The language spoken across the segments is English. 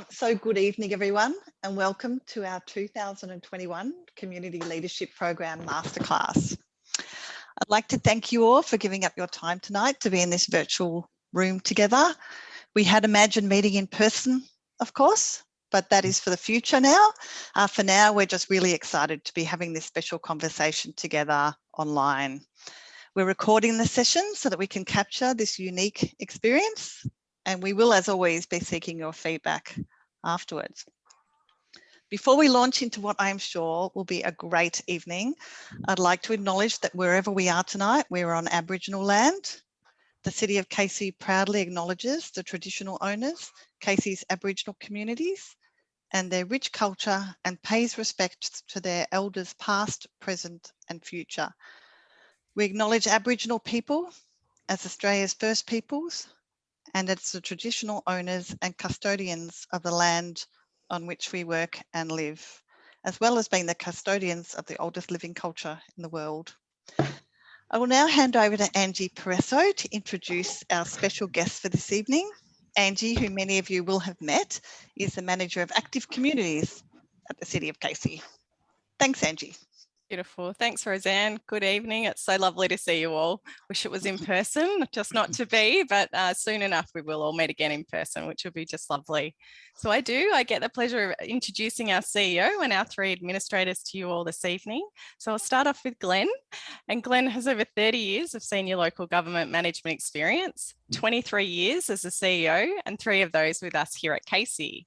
So good evening, everyone, and welcome to our 2021 Community Leadership Program Masterclass. I'd like to thank you all for giving up your time tonight to be in this virtual room together. We had imagined meeting in person, of course, but that is for the future now. For now, we're just really excited to be having this special conversation together online. We're recording the session so that we can capture this unique experience, and we will, as always, be seeking your feedback afterwards. Before we launch into what I am sure will be a great evening, I'd like to acknowledge that wherever we are tonight, we're on Aboriginal land. The City of Casey proudly acknowledges the traditional owners, Casey's Aboriginal communities, and their rich culture, and pays respect to their elders past, present and future. We acknowledge Aboriginal people as Australia's first peoples and as the traditional owners and custodians of the land on which we work and live, as well as being the custodians of the oldest living culture in the world. I will now hand over to Angie Peresso to introduce our special guest for this evening. Angie, who many of you will have met, is the Manager of Active Communities at the City of Casey. Thanks, Angie. Beautiful. Thanks, Roseanne. Good evening. It's so lovely to see you all. Wish it was in person, just not to be, but soon enough we will all meet again in person, which will be just lovely. So I get the pleasure of introducing our CEO and our three administrators to you all this evening. So I'll start off with Glenn. And Glenn has over 30 years of senior local government management experience, 23 years as a CEO, and 3 of those with us here at Casey.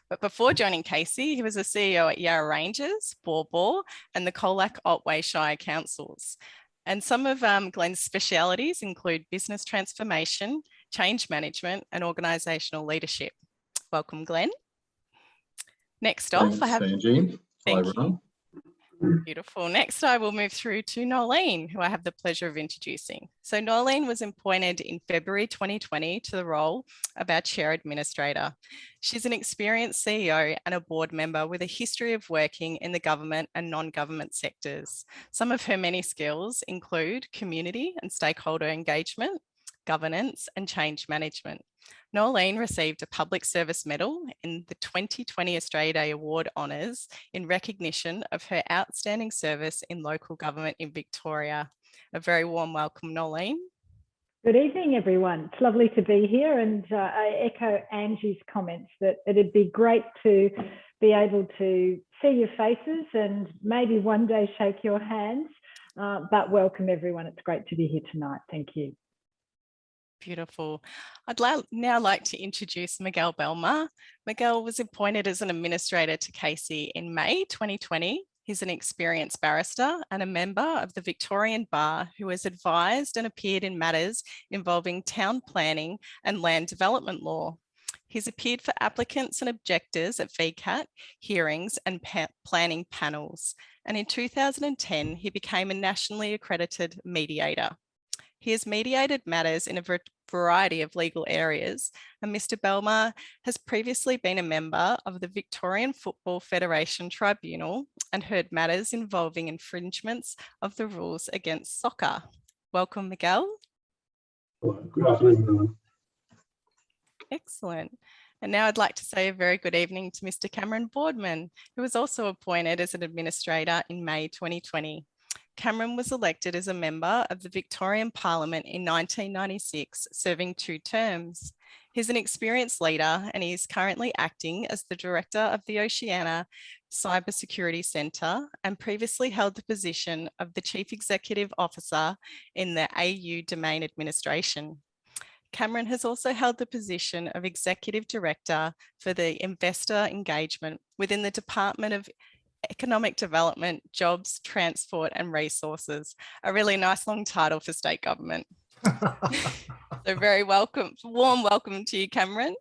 But before joining Casey, he was a CEO at Yarra Rangers, Bor and the Colac Otway Shire Councils. And some of Glenn's specialities include business transformation, change management and organisational leadership. Welcome, Glenn. Next off, I have Angie. Thank Hi, everyone. Beautiful. Next, I will move through to Norleen, who I have the pleasure of introducing. So Norleen was appointed in February 2020 to the role of our Chair Administrator. She's an experienced CEO and a board member with a history of working in the government and non-government sectors. Some of her many skills include community and stakeholder engagement, governance and change management. Norleen received a Public Service Medal in the 2020 Australia Day Award Honours in recognition of her outstanding service in local government in Victoria. A very warm welcome, Norleen. Good evening, everyone. It's lovely to be here, and I echo Angie's comments that it'd be great to be able to see your faces and maybe one day shake your hands, but welcome everyone. It's great to be here tonight. Thank you. Beautiful. I'd now like to introduce Miguel Belmar. Miguel was appointed as an administrator to Casey in May 2020. He's an experienced barrister and a member of the Victorian Bar who has advised and appeared in matters involving town planning and land development law. He's appeared for applicants and objectors at VCAT hearings and planning panels. And in 2010, he became a nationally accredited mediator. He has mediated matters in a variety of legal areas, and Mr. Belmar has previously been a member of the Victorian Football Federation Tribunal and heard matters involving infringements of the rules against soccer. Welcome, Miguel. Hello. Good afternoon, everyone. Excellent. And now I'd like to say a very good evening to Mr. Cameron Boardman, who was also appointed as an administrator in May 2020. Cameron was elected as a member of the Victorian Parliament in 1996, serving 2 terms. He's an experienced leader and he is currently acting as the Director of the Oceania Cybersecurity Centre and previously held the position of the Chief Executive Officer in the AU Domain Administration. Cameron has also held the position of Executive Director for the Investor Engagement within the Department of Economic Development, Jobs, Transport and Resources. A really nice long title for state government. So very warm welcome to you, Cameron.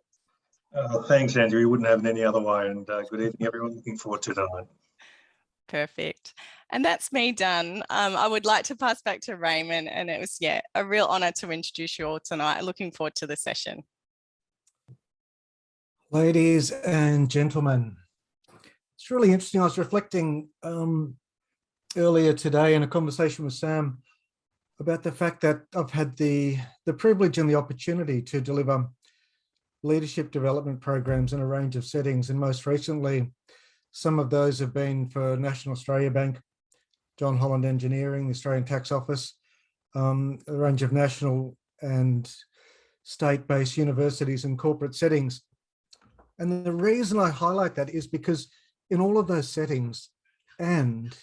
Thanks, Andrew. We wouldn't have it any other way. And good evening, everyone. Looking forward to tonight. Perfect. And that's me done. I would like to pass back to Raymond, and it was, a real honour to introduce you all tonight. Looking forward to the session. Ladies and gentlemen, it's really interesting. I was reflecting earlier today in a conversation with Sam about the fact that I've had the privilege and the opportunity to deliver leadership development programs in a range of settings. And most recently, some of those have been for National Australia Bank, John Holland Engineering, the Australian Tax Office, a range of national and state-based universities and corporate settings. And the reason I highlight that is because in all of those settings and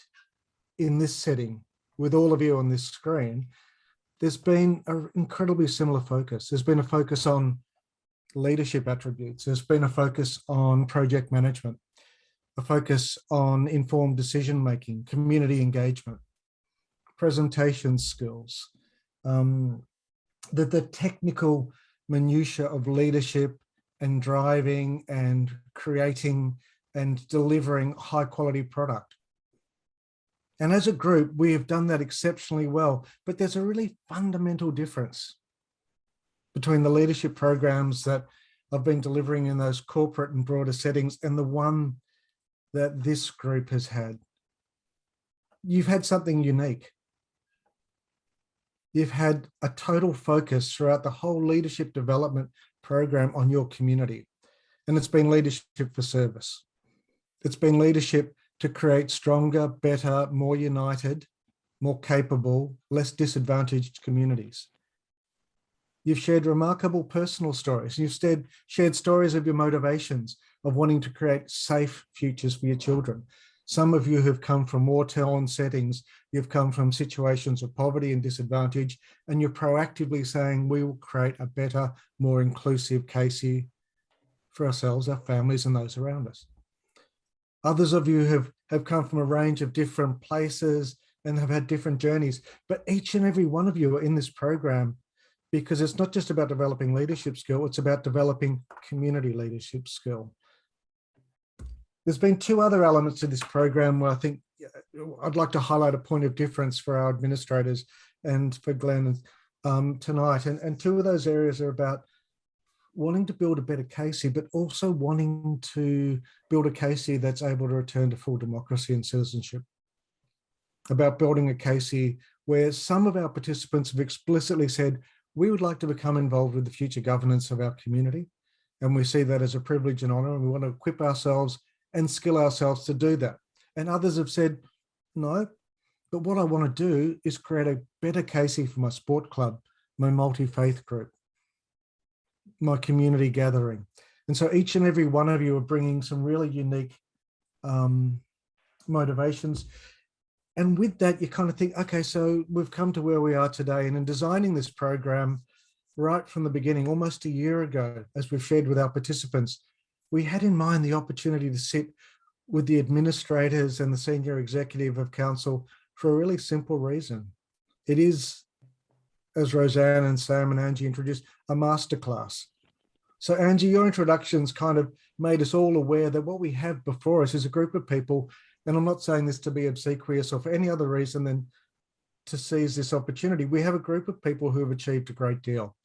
in this setting, with all of you on this screen, there's been an incredibly similar focus. There's been a focus on leadership attributes. There's been a focus on project management, a focus on informed decision-making, community engagement, presentation skills, the technical minutiae of leadership and driving and creating and delivering high quality product. And as a group, we have done that exceptionally well, but there's a really fundamental difference between the leadership programs that I've been delivering in those corporate and broader settings and the one that this group has had. You've had something unique. You've had a total focus throughout the whole leadership development program on your community. And it's been leadership for service. It's been leadership to create stronger, better, more united, more capable, less disadvantaged communities. You've shared remarkable personal stories. You've shared stories of your motivations of wanting to create safe futures for your children. Some of you have come from war-torn settings. You've come from situations of poverty and disadvantage, and you're proactively saying we will create a better, more inclusive Casey for ourselves, our families, and those around us. Others of you have come from a range of different places and have had different journeys, but each and every one of you are in this program because it's not just about developing leadership skill, it's about developing community leadership skill. There's been two other elements to this program where I think I'd like to highlight a point of difference for our administrators and for Glenn tonight. And two of those areas are about wanting to build a better Casey, but also wanting to build a Casey that's able to return to full democracy and citizenship. About building a Casey where some of our participants have explicitly said, we would like to become involved with the future governance of our community. And we see that as a privilege and honor, and we want to equip ourselves and skill ourselves to do that. And others have said, no, but what I want to do is create a better Casey for my sport club, my multi-faith group, my community gathering. And so each and every one of you are bringing some really unique motivations. And with that, you kind of think, okay, so we've come to where we are today. And in designing this program, right from the beginning, almost a year ago, as we've shared with our participants, we had in mind the opportunity to sit with the administrators and the senior executive of council for a really simple reason. It is, as Roseanne and Sam and Angie introduced, a masterclass. So Angie, your introductions kind of made us all aware that what we have before us is a group of people, and I'm not saying this to be obsequious or for any other reason than to seize this opportunity. We have a group of people who have achieved a great deal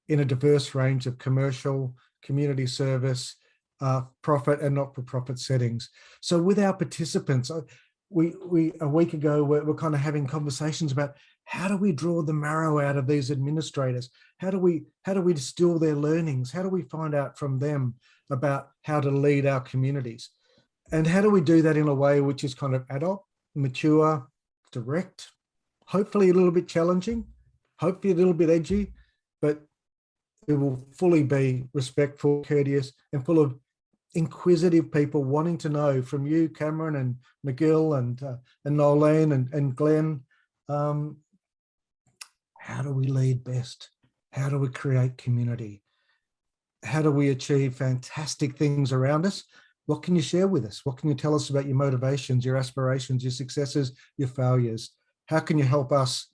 in a diverse range of commercial, community service, profit and not-for-profit settings. So with our participants, we a week ago, we're kind of having conversations about how do we draw the marrow out of these administrators? How do we distill their learnings? How do we find out from them about how to lead our communities? And how do we do that in a way which is kind of adult, mature, direct, hopefully a little bit challenging, hopefully a little bit edgy, but it will fully be respectful, courteous, and full of inquisitive people wanting to know from you, Cameron and McGill and Nolene and Glenn, how do we lead best? How do we create community? How do we achieve fantastic things around us? What can you share with us? What can you tell us about your motivations, your aspirations, your successes, your failures? How can you help us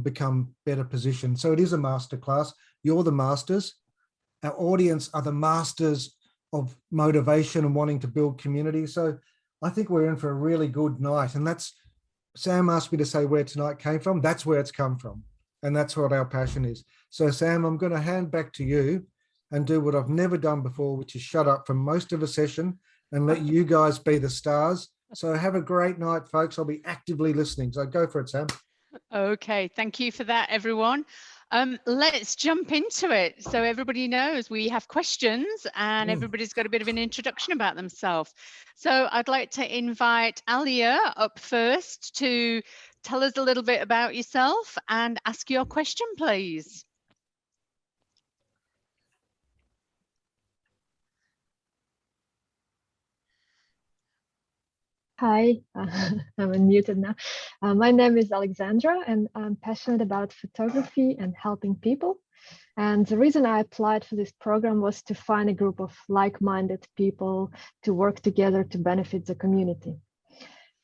become better positioned? So it is a masterclass. You're the masters. Our audience are the masters of motivation and wanting to build community. So I think we're in for a really good night. And that's, Sam asked me to say where tonight came from. That's where it's come from. And that's what our passion is. So Sam, I'm going to hand back to you and do what I've never done before, which is shut up for most of a session and let you guys be the stars. So have a great night, folks. I'll be actively listening. So go for it, Sam. Okay, thank you for that, everyone. Let's jump into it. So everybody knows we have questions and everybody's got a bit of an introduction about themselves. So I'd like to invite Alia up first to tell us a little bit about yourself and ask your question, please. Hi, I'm unmuted now. My name is Alexandra and I'm passionate about photography and helping people. And the reason I applied for this program was to find a group of like-minded people to work together to benefit the community.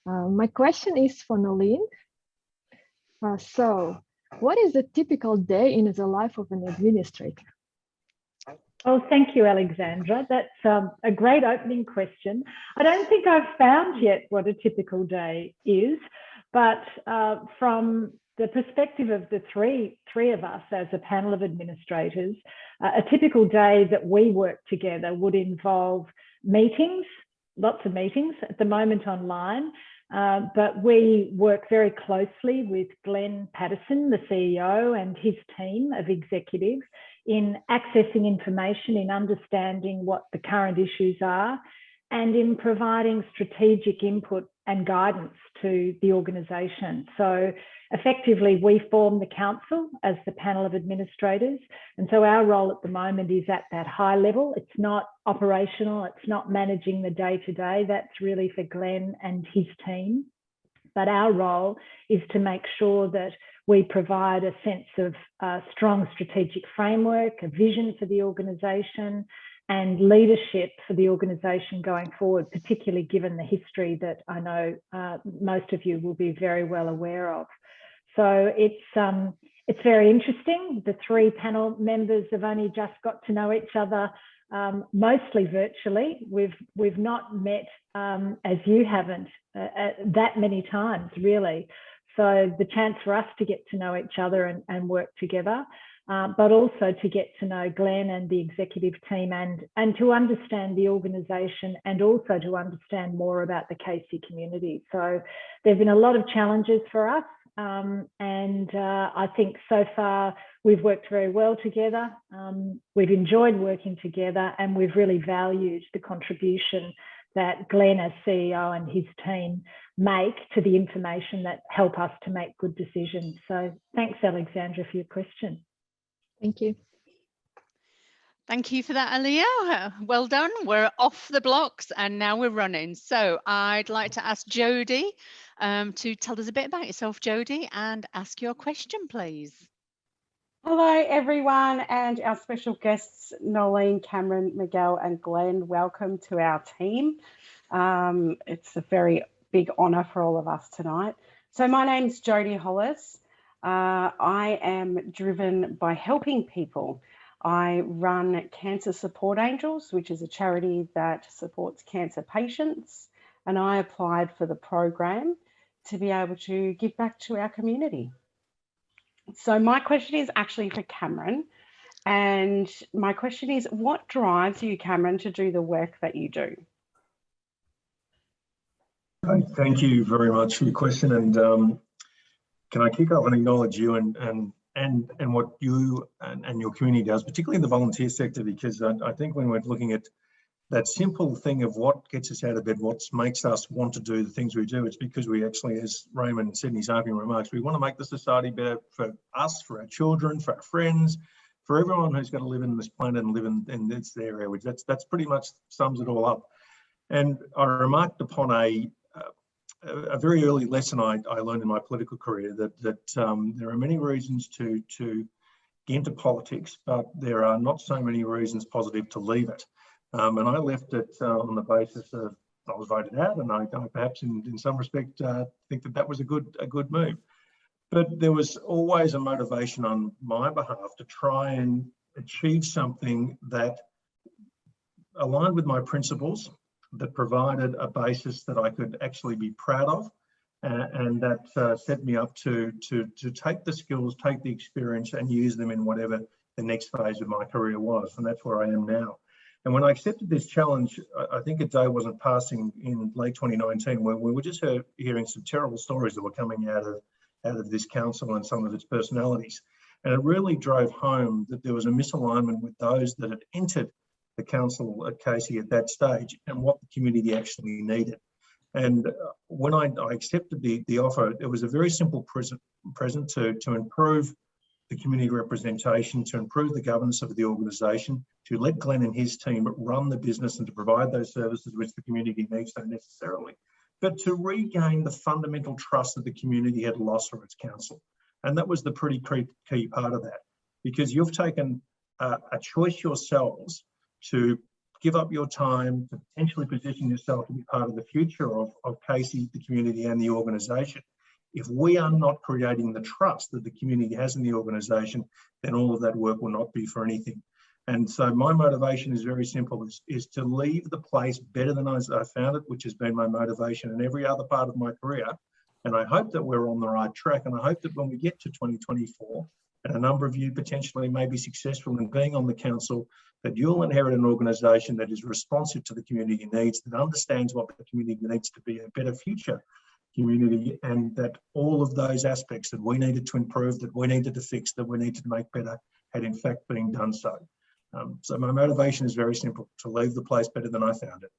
My question is for Nolene. So what is a typical day in the life of an administrator? Oh, thank you, Alexandra. That's a great opening question. I don't think I've found yet what a typical day is, but from the perspective of the three of us as a panel of administrators, a typical day that we work together would involve meetings, lots of meetings, at the moment online, but we work very closely with Glenn Patterson, the CEO, and his team of executives in accessing information, in understanding what the current issues are, and in providing strategic input and guidance to the organisation. So effectively, we form the council as the panel of administrators. And so our role at the moment is at that high level. It's not operational, it's not managing the day-to-day. That's really for Glenn and his team. But our role is to make sure that we provide a sense of strong strategic framework, a vision for the organisation, and leadership for the organisation going forward, particularly given the history that I know most of you will be very well aware of. So it's very interesting. The three panel members have only just got to know each other, mostly virtually. We've not met, as you haven't, that many times, really. So the chance for us to get to know each other and work together, but also to get to know Glenn and the executive team and to understand the organisation and also to understand more about the KC community. So there have been a lot of challenges for us, and I think so far we've worked very well together. We've enjoyed working together and we've really valued the contribution that Glenn as CEO and his team make to the information that help us to make good decisions. So thanks, Alexandra, for your question. Thank you. Thank you for that, Alia. Well done. We're off the blocks and now we're running. So I'd like to ask Jodie to tell us a bit about yourself, Jodie, and ask your question, please. Hello, everyone, and our special guests, Nolene, Cameron, Miguel, and Glenn. Welcome to our team. It's a very big honour for all of us tonight. So my name's Jodie Hollis. I am driven by helping people. I run Cancer Support Angels, which is a charity that supports cancer patients, and I applied for the program to be able to give back to our community. So my question is actually for Cameron, and my question is, what drives you, Cameron, to do the work that you do? Thank you very much for your question, and can I kick off and acknowledge you and what you and your community does, particularly in the volunteer sector, because I think when we're looking at that simple thing of what gets us out of bed, what makes us want to do the things we do, it's because we actually, as Raymond said in his opening remarks, we want to make the society better for us, for our children, for our friends, for everyone who's got to live in this planet and live in this area, which that's pretty much sums it all up. And I remarked upon a very early lesson I learned in my political career that there are many reasons to get into politics, but there are not so many reasons positive to leave it. And I left it on the basis of I was voted out, and I perhaps in some respect think that was a good move. But there was always a motivation on my behalf to try and achieve something that aligned with my principles, that provided a basis that I could actually be proud of, and that set me up to take the skills, take the experience, and use them in whatever the next phase of my career was. And that's where I am now. And when I accepted this challenge, I think a day wasn't passing in late 2019 when we were just hearing some terrible stories that were coming out of this council and some of its personalities. And it really drove home that there was a misalignment with those that had entered the council at Casey at that stage and what the community actually needed. And when I accepted the offer, it was a very simple present to improve the community representation, to improve the governance of the organisation, to let Glenn and his team run the business and to provide those services which the community needs so necessarily, but to regain the fundamental trust that the community had lost from its council. And that was the pretty key part of that, because you've taken a choice yourselves to give up your time, to potentially position yourself to be part of the future of Casey, the community and the organisation. If we are not creating the trust that the community has in the organisation, then all of that work will not be for anything. And so my motivation is very simple, is to leave the place better than I found it, which has been my motivation in every other part of my career. And I hope that we're on the right track. And I hope that when we get to 2024, and a number of you potentially may be successful in being on the council, that you'll inherit an organisation that is responsive to the community needs, that understands what the community needs to be a better future community, and that all of those aspects that we needed to improve, that we needed to fix, that we needed to make better, had in fact been done so. So my motivation is very simple, to leave the place better than I found it.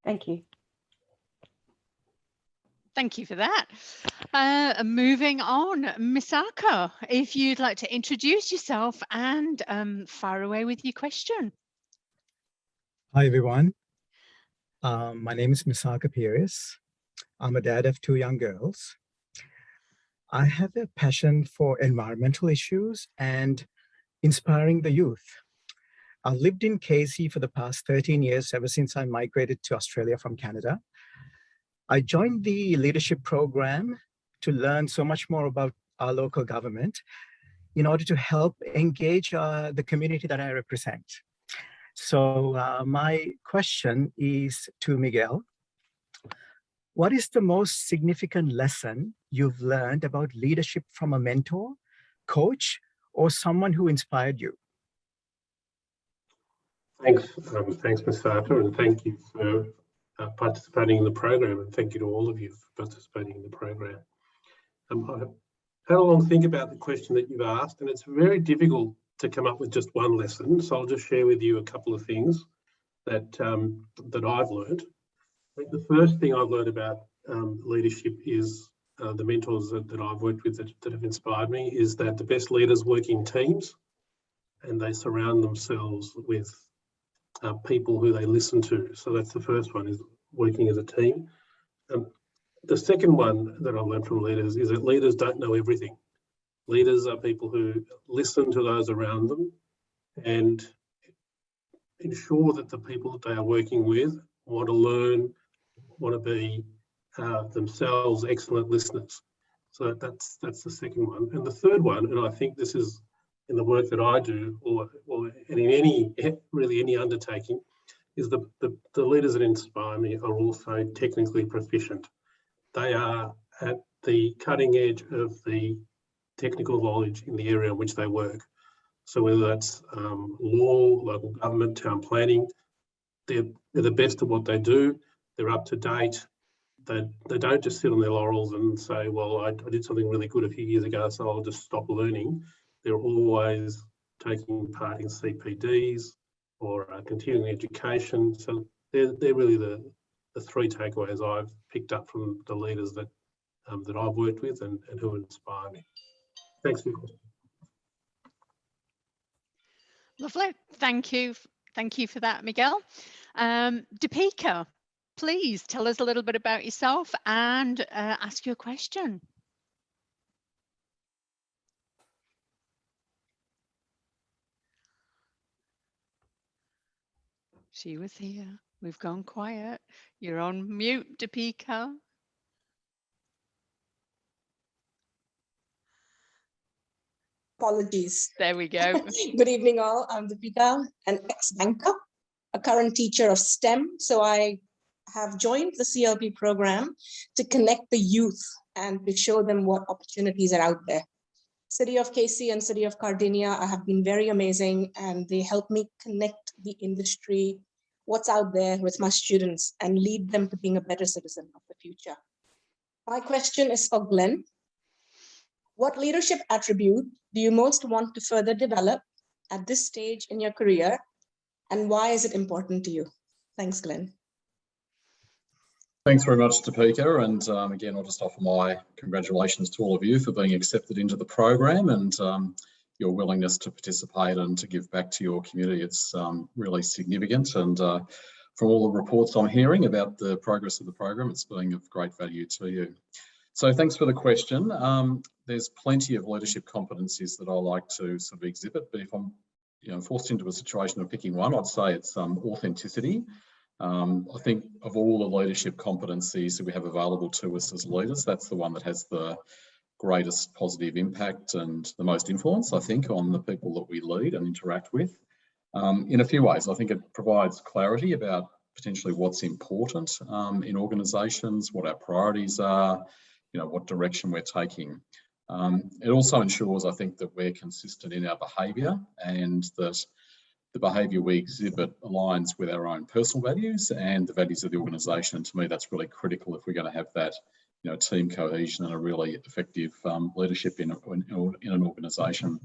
Thank you. Thank you for that. Moving on, Misako, if you'd like to introduce yourself and fire away with your question. Hi, everyone. My name is Misako Pires. I'm a dad of 2 young girls. I have a passion for environmental issues and inspiring the youth. I've lived in Casey for the past 13 years, ever since I migrated to Australia from Canada. I joined the leadership program to learn so much more about our local government in order to help engage the community that I represent. So my question is to Miguel. What is the most significant lesson you've learned about leadership from a mentor, coach, or someone who inspired you? Thanks, Misako, and thank you for participating in the program, and thank you to all of you for participating in the program. I've had a long think about the question that you've asked, and it's very difficult to come up with just one lesson. So I'll just share with you a couple of things that that I've learned. I think the first thing I've learned about leadership is the mentors that I've worked with that have inspired me, is that the best leaders work in teams, and they surround themselves with people who they listen to. So that's the first one, is working as a team. The second one that I learned from leaders is that leaders don't know everything. Leaders are people who listen to those around them and ensure that the people that they are working with want to learn, want to be themselves excellent listeners. So that's the second one. And the third one, and I think this is in the work that I do, or in any undertaking, is the leaders that inspire me are also technically proficient. They are at the cutting edge of the technical knowledge in the area in which they work. So whether that's law, local government, town planning, they're the best at what they do. They're up to date. They don't just sit on their laurels and say, well, I did something really good a few years ago, so I'll just stop learning. They're always taking part in CPDs or continuing education. So they're really the three takeaways I've picked up from the leaders that I've worked with and who inspire me. Thanks for your question. Lovely. Thank you. Thank you for that, Miguel. Deepika, please tell us a little bit about yourself and ask your question. She was here. We've gone quiet. You're on mute, Deepika. Apologies. There we go. Good evening, all. I'm Deepika, an ex-banker, a current teacher of STEM. So I have joined the CLP program to connect the youth and to show them what opportunities are out there. City of Casey and City of Cardinia have been very amazing, and they help me connect the industry, what's out there with my students, and lead them to being a better citizen of the future. My question is for Glenn. What leadership attribute do you most want to further develop at this stage in your career, and why is it important to you? Thanks, Glenn. Thanks very much, Topeka. And again, I'll just offer my congratulations to all of you for being accepted into the program and your willingness to participate and to give back to your community. It's really significant. And from all the reports I'm hearing about the progress of the program, it's being of great value to you. So thanks for the question. There's plenty of leadership competencies that I like to sort of exhibit, but if I'm forced into a situation of picking one, I'd say it's authenticity. I think of all the leadership competencies that we have available to us as leaders, that's the one that has the greatest positive impact and the most influence, I think, on the people that we lead and interact with. In a few ways, I think it provides clarity about potentially what's important in organisations, what our priorities are, what direction we're taking. It also ensures, I think, that we're consistent in our behaviour and that the behaviour we exhibit aligns with our own personal values and the values of the organisation. And to me, that's really critical if we're going to have that, team cohesion and a really effective leadership in an organisation.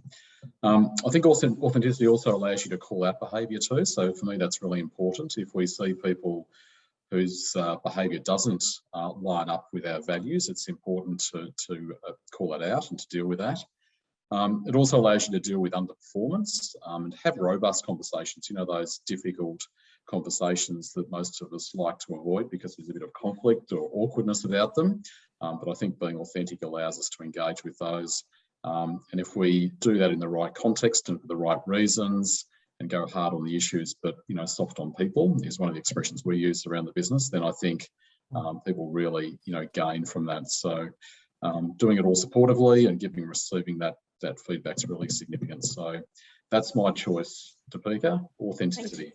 I think also authenticity also allows you to call out behaviour too. So for me, that's really important. If we see people whose behaviour doesn't line up with our values, it's important to call it out and to deal with that. It also allows you to deal with underperformance and have robust conversations, those difficult conversations that most of us like to avoid because there's a bit of conflict or awkwardness about them. But I think being authentic allows us to engage with those. And if we do that in the right context and for the right reasons and go hard on the issues, but, soft on people is one of the expressions we use around the business, then I think people really, gain from that. So doing it all supportively and receiving that feedback's really significant. So that's my choice, Topeka, authenticity.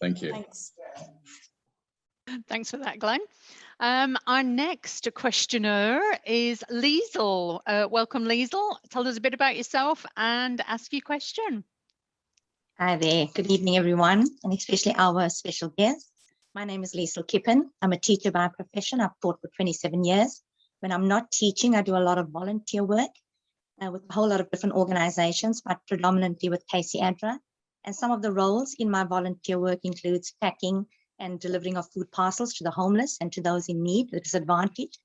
Thank you. Thanks. Thanks for that, Glenn. Our next questioner is Liesl. Welcome, Liesl. Tell us a bit about yourself and ask your question. Hi there. Good evening, everyone, and especially our special guest. My name is Liesl Kippen. I'm a teacher by profession. I've taught for 27 years. When I'm not teaching, I do a lot of volunteer work with a whole lot of different organizations, but predominantly with Casey Adra. And some of the roles in my volunteer work includes packing and delivering of food parcels to the homeless and to those in need, the disadvantaged.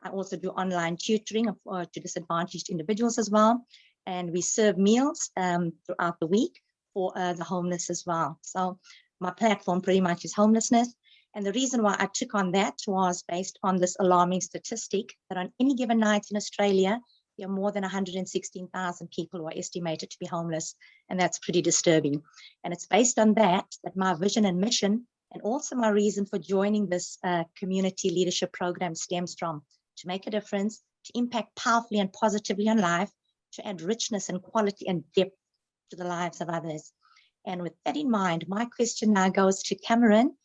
I also do online tutoring to disadvantaged individuals as well. And we serve meals throughout the week for the homeless as well. So my platform pretty much is homelessness. And the reason why I took on that was based on this alarming statistic that on any given night in Australia, there are more than 116,000 people who are estimated to be homeless. And that's pretty disturbing. And it's based on that my vision and mission, and also my reason for joining this community leadership program stems from, to make a difference, to impact powerfully and positively on life, to add richness and quality and depth to the lives of others. And with that in mind, my question now goes to Cameron.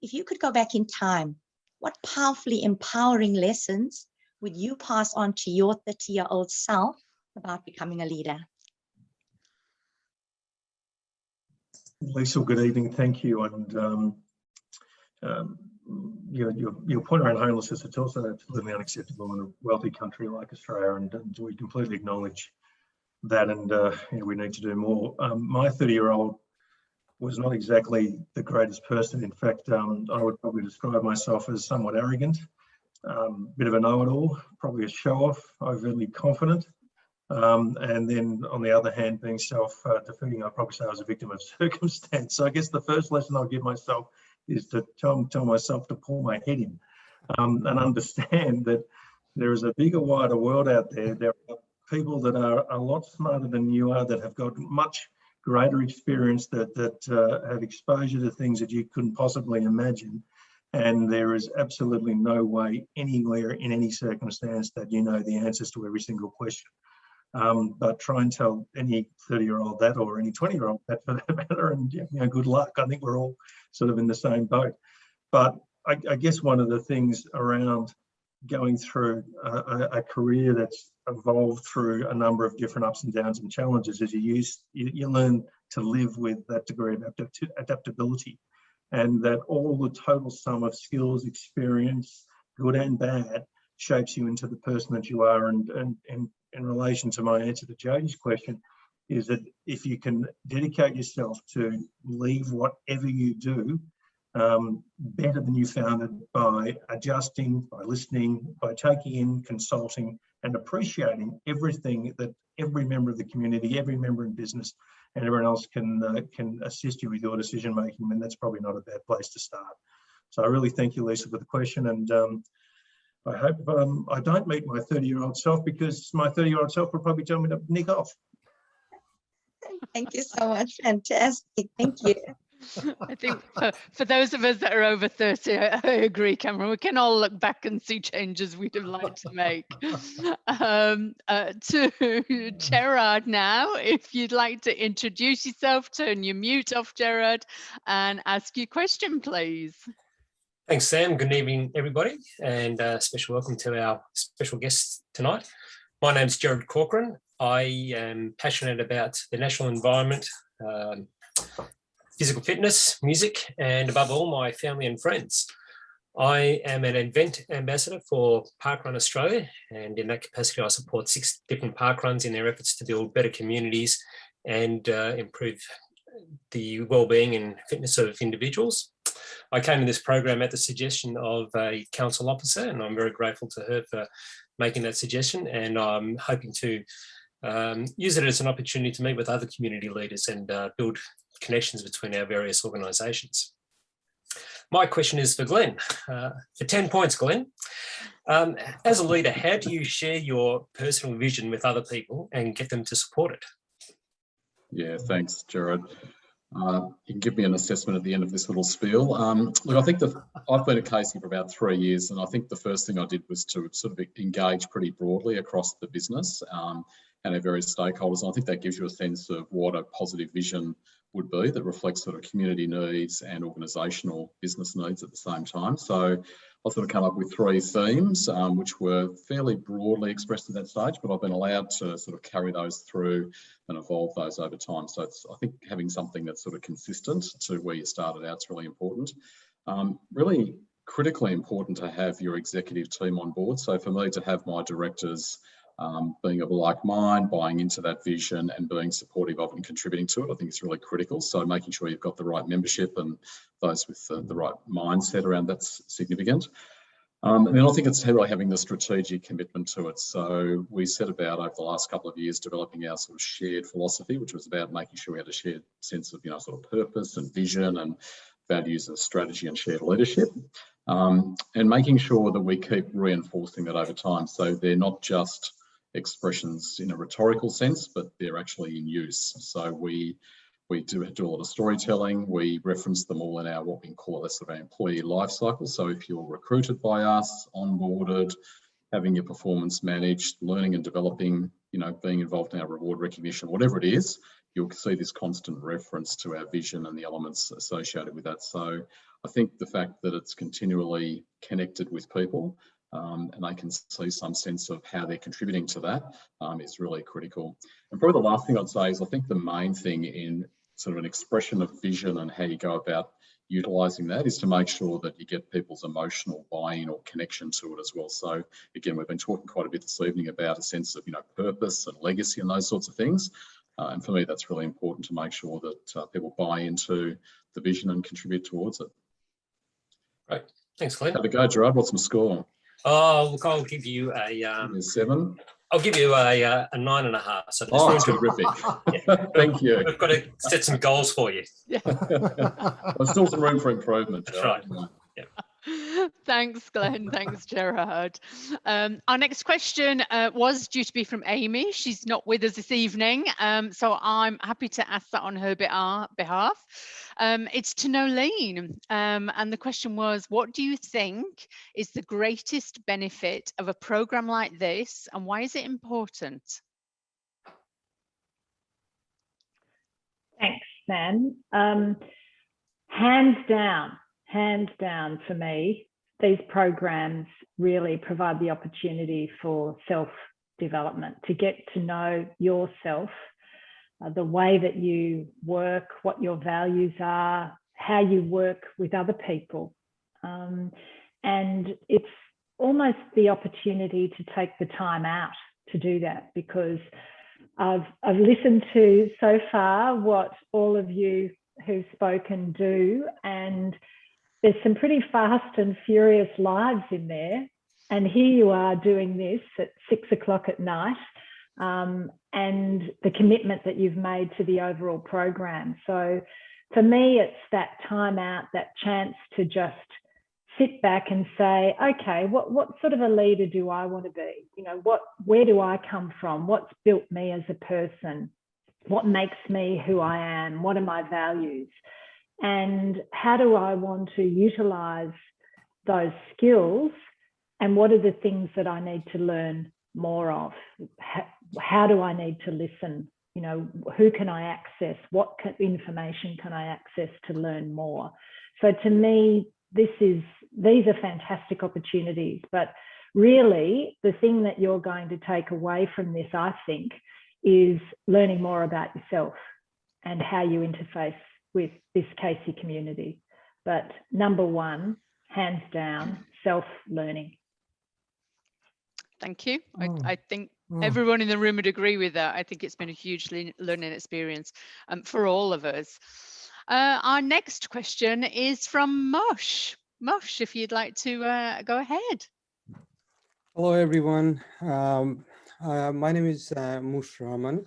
If you could go back in time, what powerfully empowering lessons would you pass on to your 30-year-old self about becoming a leader? Liesl, good evening. Thank you. And your point around homelessness, it's also absolutely unacceptable in a wealthy country like Australia, and we completely acknowledge that, and we need to do more. My 30-year-old was not exactly the greatest person. In fact, I would probably describe myself as somewhat arrogant, bit of a know-it-all, probably a show-off, overly confident. And then on the other hand, being self-defeating, I'd probably say I was a victim of circumstance. So I guess the first lesson I'll give myself is to tell myself to pull my head in and understand that there is a bigger, wider world out there. There are people that are a lot smarter than you are, that have got much greater experience, that have exposure to things that you couldn't possibly imagine. And there is absolutely no way anywhere in any circumstance that you know the answers to every single question. But try and tell any 30-year-old that, or any 20-year-old that for that matter, and good luck. I think we're all sort of in the same boat. But I guess one of the things around going through a career that's evolved through a number of different ups and downs and challenges is you learn to live with that degree of adaptability, and that all the total sum of skills, experience, good and bad, shapes you into the person that you are. And in relation to my answer to Jody's question, is that if you can dedicate yourself to leave whatever you do better than you found it, by adjusting, by listening, by taking in, consulting, and appreciating everything that every member of the community, every member in business, and everyone else can assist you with your decision making, then that's probably not a bad place to start. So I really thank you, Lisa, for the question, and I hope I don't meet my 30-year-old self, because my 30-year-old self will probably tell me to nick off. Thank you so much. Fantastic. Thank you. I think for those of us that are over 30, I agree, Cameron. We can all look back and see changes we'd have liked to make. To Gerard now, if you'd like to introduce yourself, turn your mute off, Gerard, and ask your question, please. Thanks, Sam. Good evening, everybody, and special welcome to our special guest tonight. My name's Gerard Corcoran. I am passionate about the national environment, physical fitness, music, and above all, my family and friends. I am an event ambassador for Parkrun Australia, and in that capacity, I support 6 different parkruns in their efforts to build better communities and improve the well-being and fitness of individuals. I came to this program at the suggestion of a council officer, and I'm very grateful to her for making that suggestion, and I'm hoping to use it as an opportunity to meet with other community leaders and build connections between our various organisations. My question is for Glenn. For 10 points, Glenn. As a leader, how do you share your personal vision with other people and get them to support it? Yeah, thanks, Gerard. You can give me an assessment at the end of this little spiel. Look, I think I've been at Casey for about 3 years, and I think the first thing I did was to sort of engage pretty broadly across the business and our various stakeholders. And I think that gives you a sense of what a positive vision would be that reflects sort of community needs and organisational business needs at the same time. So I sort of come up with 3 themes, which were fairly broadly expressed at that stage, but I've been allowed to sort of carry those through and evolve those over time. So I think having something that's sort of consistent to where you started out is really important. Really critically important to have your executive team on board. So for me to have my directors being of a like mind, buying into that vision and being supportive of and contributing to it, I think it's really critical. So making sure you've got the right membership and those with the right mindset around that's significant. And then I think it's really having the strategic commitment to it. So we set about over the last couple of years developing our sort of shared philosophy, which was about making sure we had a shared sense of, sort of purpose and vision and values of strategy and shared leadership. And making sure that we keep reinforcing that over time. So they're not just expressions in a rhetorical sense, but they're actually in use. So we do a lot of storytelling. We reference them all in our what we call a sort of employee life cycle. So if you're recruited by us, onboarded, having your performance managed, learning and developing, being involved in our reward recognition, whatever it is, you'll see this constant reference to our vision and the elements associated with that. So I think the fact that it's continually connected with people and they can see some sense of how they're contributing to that is really critical. And probably the last thing I'd say is I think the main thing in sort of an expression of vision and how you go about utilising that is to make sure that you get people's emotional buy-in or connection to it as well. So again, we've been talking quite a bit this evening about a sense of purpose and legacy and those sorts of things. And for me, that's really important to make sure that people buy into the vision and contribute towards it. Great. Thanks, Glenn. Have a go, Gerard. What's my score? Oh, look, I'll give you a 7. I'll give you a 9.5. So terrific. Thank you. We've got to set some goals for you. There's still some room for improvement. That's right. Yeah. Thanks, Glenn. Thanks, Gerard. Our next question was due to be from Amy. She's not with us this evening, so I'm happy to ask that on her behalf. It's to Nolene, and the question was, what do you think is the greatest benefit of a program like this, and why is it important? Thanks, Nan. Hands down for me, these programs really provide the opportunity for self-development, to get to know yourself, the way that you work, what your values are, how you work with other people. And it's almost the opportunity to take the time out to do that, because I've listened to so far what all of you who've spoken do, and there's some pretty fast and furious lives in there. And here you are doing this at 6 o'clock at night, and the commitment that you've made to the overall program. So for me, it's that time out, that chance to just sit back and say, okay, what sort of a leader do I want to be? You know, where do I come from? What's built me as a person? What makes me who I am? What are my values? And how do I want to utilize those skills? And what are the things that I need to learn more of? How do I need to listen? You know, who can I access? What information can I access to learn more? So to me, these are fantastic opportunities, but really the thing that you're going to take away from this, I think, is learning more about yourself and how you interface with this Casey community. But number one, hands down, self-learning. Thank you. I think everyone in the room would agree with that. I think it's been a huge learning experience for all of us. Our next question is from Mosh. Mosh, if you'd like to go ahead. Hello, everyone. My name is Mush Rahman,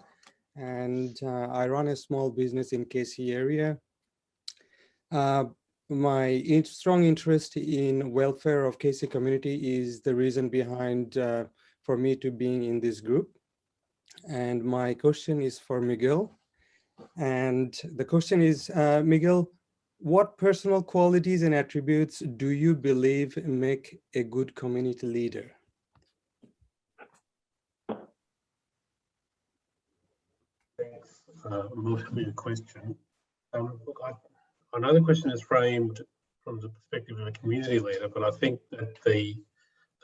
and I run a small business in KC area. My strong interest in welfare of KC community is the reason behind for me to being in this group. And my question is for Miguel. And the question is, Miguel, what personal qualities and attributes do you believe make a good community leader? Thanks, Mush, for your question. Look, I know the question is framed from the perspective of a community leader, but I think that the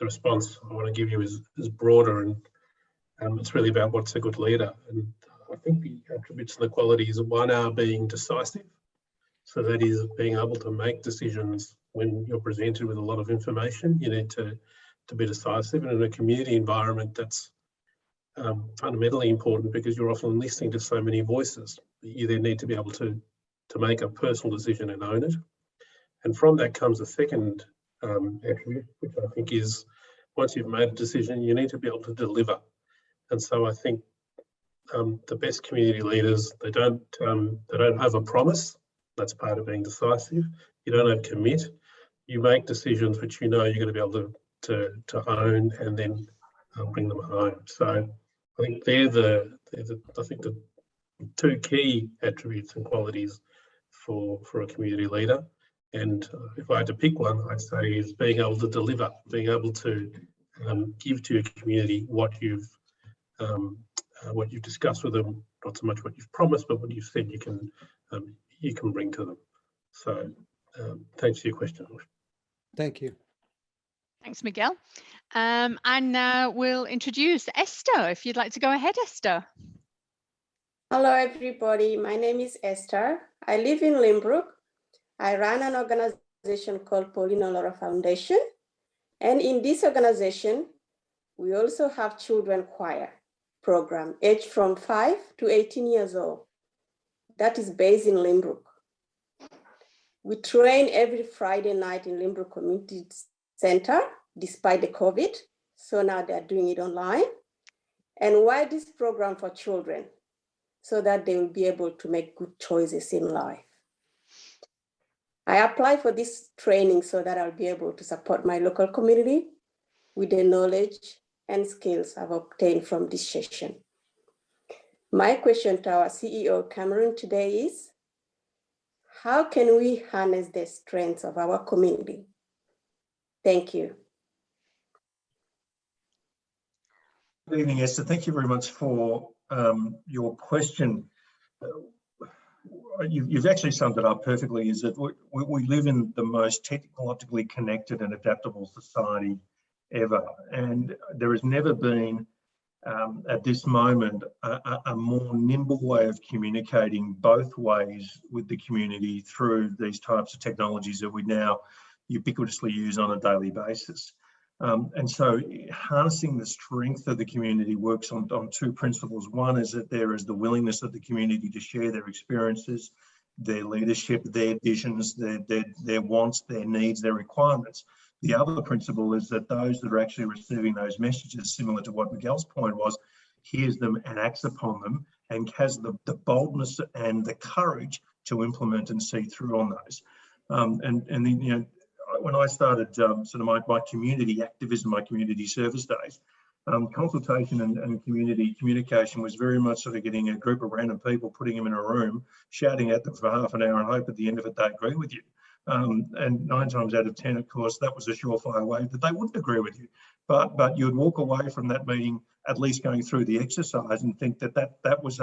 response I want to give you is broader, and it's really about what's a good leader. And I think the attributes and the qualities, one are being decisive. So that is being able to make decisions when you're presented with a lot of information. You need to be decisive, and in a community environment, that's fundamentally important because you're often listening to so many voices. You then need to be able to make a personal decision and own it. And from that comes a second attribute, which I think is once you've made a decision, you need to be able to deliver. And so I think the best community leaders, they don't overpromise. That's part of being decisive. You don't overcommit. You make decisions which you know you're going to be able to own and then bring them home. So I think they're the two key attributes and qualities for a community leader. And if I had to pick one, I'd say is being able to deliver, being able to give to your community what you've discussed with them, not so much what you've promised, but what you've said you can bring to them. So thanks for your question. Thank you. Thanks, Miguel. And now we'll introduce Esther. If you'd like to go ahead, Esther. Hello, everybody. My name is Esther. I live in Limbrook. I run an organization called Paulina Laura Foundation. And in this organization, we also have children choir program, aged from 5 to 18 years old. That is based in Limbrook. We train every Friday night in Limbrook Community Center, despite the COVID. So now they're doing it online. And why this program for children? So that they will be able to make good choices in life. I applied for this training so that I'll be able to support my local community with the knowledge and skills I've obtained from this session. My question to our CEO, Cameron, today is, how can we harness the strengths of our community? Thank you. Good evening, Esther. Thank you very much for your question. You've actually summed it up perfectly, is that we live in the most technologically connected and adaptable society ever. And there has never been, at this moment, a more nimble way of communicating both ways with the community through these types of technologies that we now ubiquitously use on a daily basis. And so harnessing the strength of the community works on two principles. One is that there is the willingness of the community to share their experiences, their leadership, their visions, their wants, their needs, their requirements. The other principle is that those that are actually receiving those messages, similar to what Miguel's point was, hears them and acts upon them and has the boldness and the courage to implement and see through on those. And then, you know, when I started sort of my community activism, my community service days, consultation and community communication was very much sort of getting a group of random people, putting them in a room, shouting at them for half an hour and hope at the end of it they agree with you. And 9 times out of 10, of course, that was a surefire way that they wouldn't agree with you. But you'd walk away from that meeting at least going through the exercise and think that was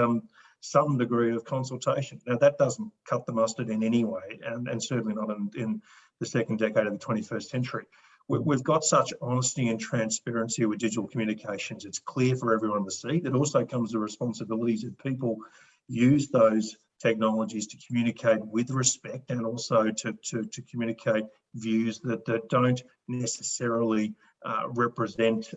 some degree of consultation. Now, that doesn't cut the mustard in any way, and certainly not in the second decade of the 21st century. We've got such honesty and transparency with digital communications. It's clear for everyone to see. It also comes with responsibilities that people use those technologies to communicate with respect and also to communicate views that don't necessarily represent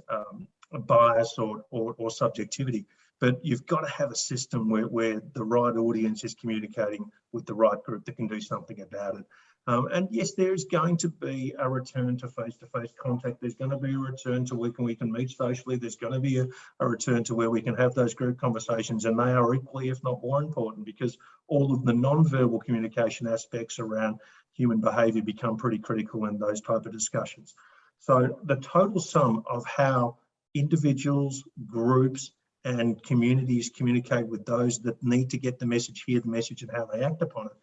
a bias or subjectivity. But you've got to have a system where the right audience is communicating with the right group that can do something about it. And yes, there is going to be a return to face-to-face contact. There's going to be a return to where we can meet socially. There's going to be a return to where we can have those group conversations, and they are equally, if not more important, because all of the non-verbal communication aspects around human behaviour become pretty critical in those type of discussions. So the total sum of how individuals, groups, and communities communicate with those that need to get the message, hear the message, and how they act upon it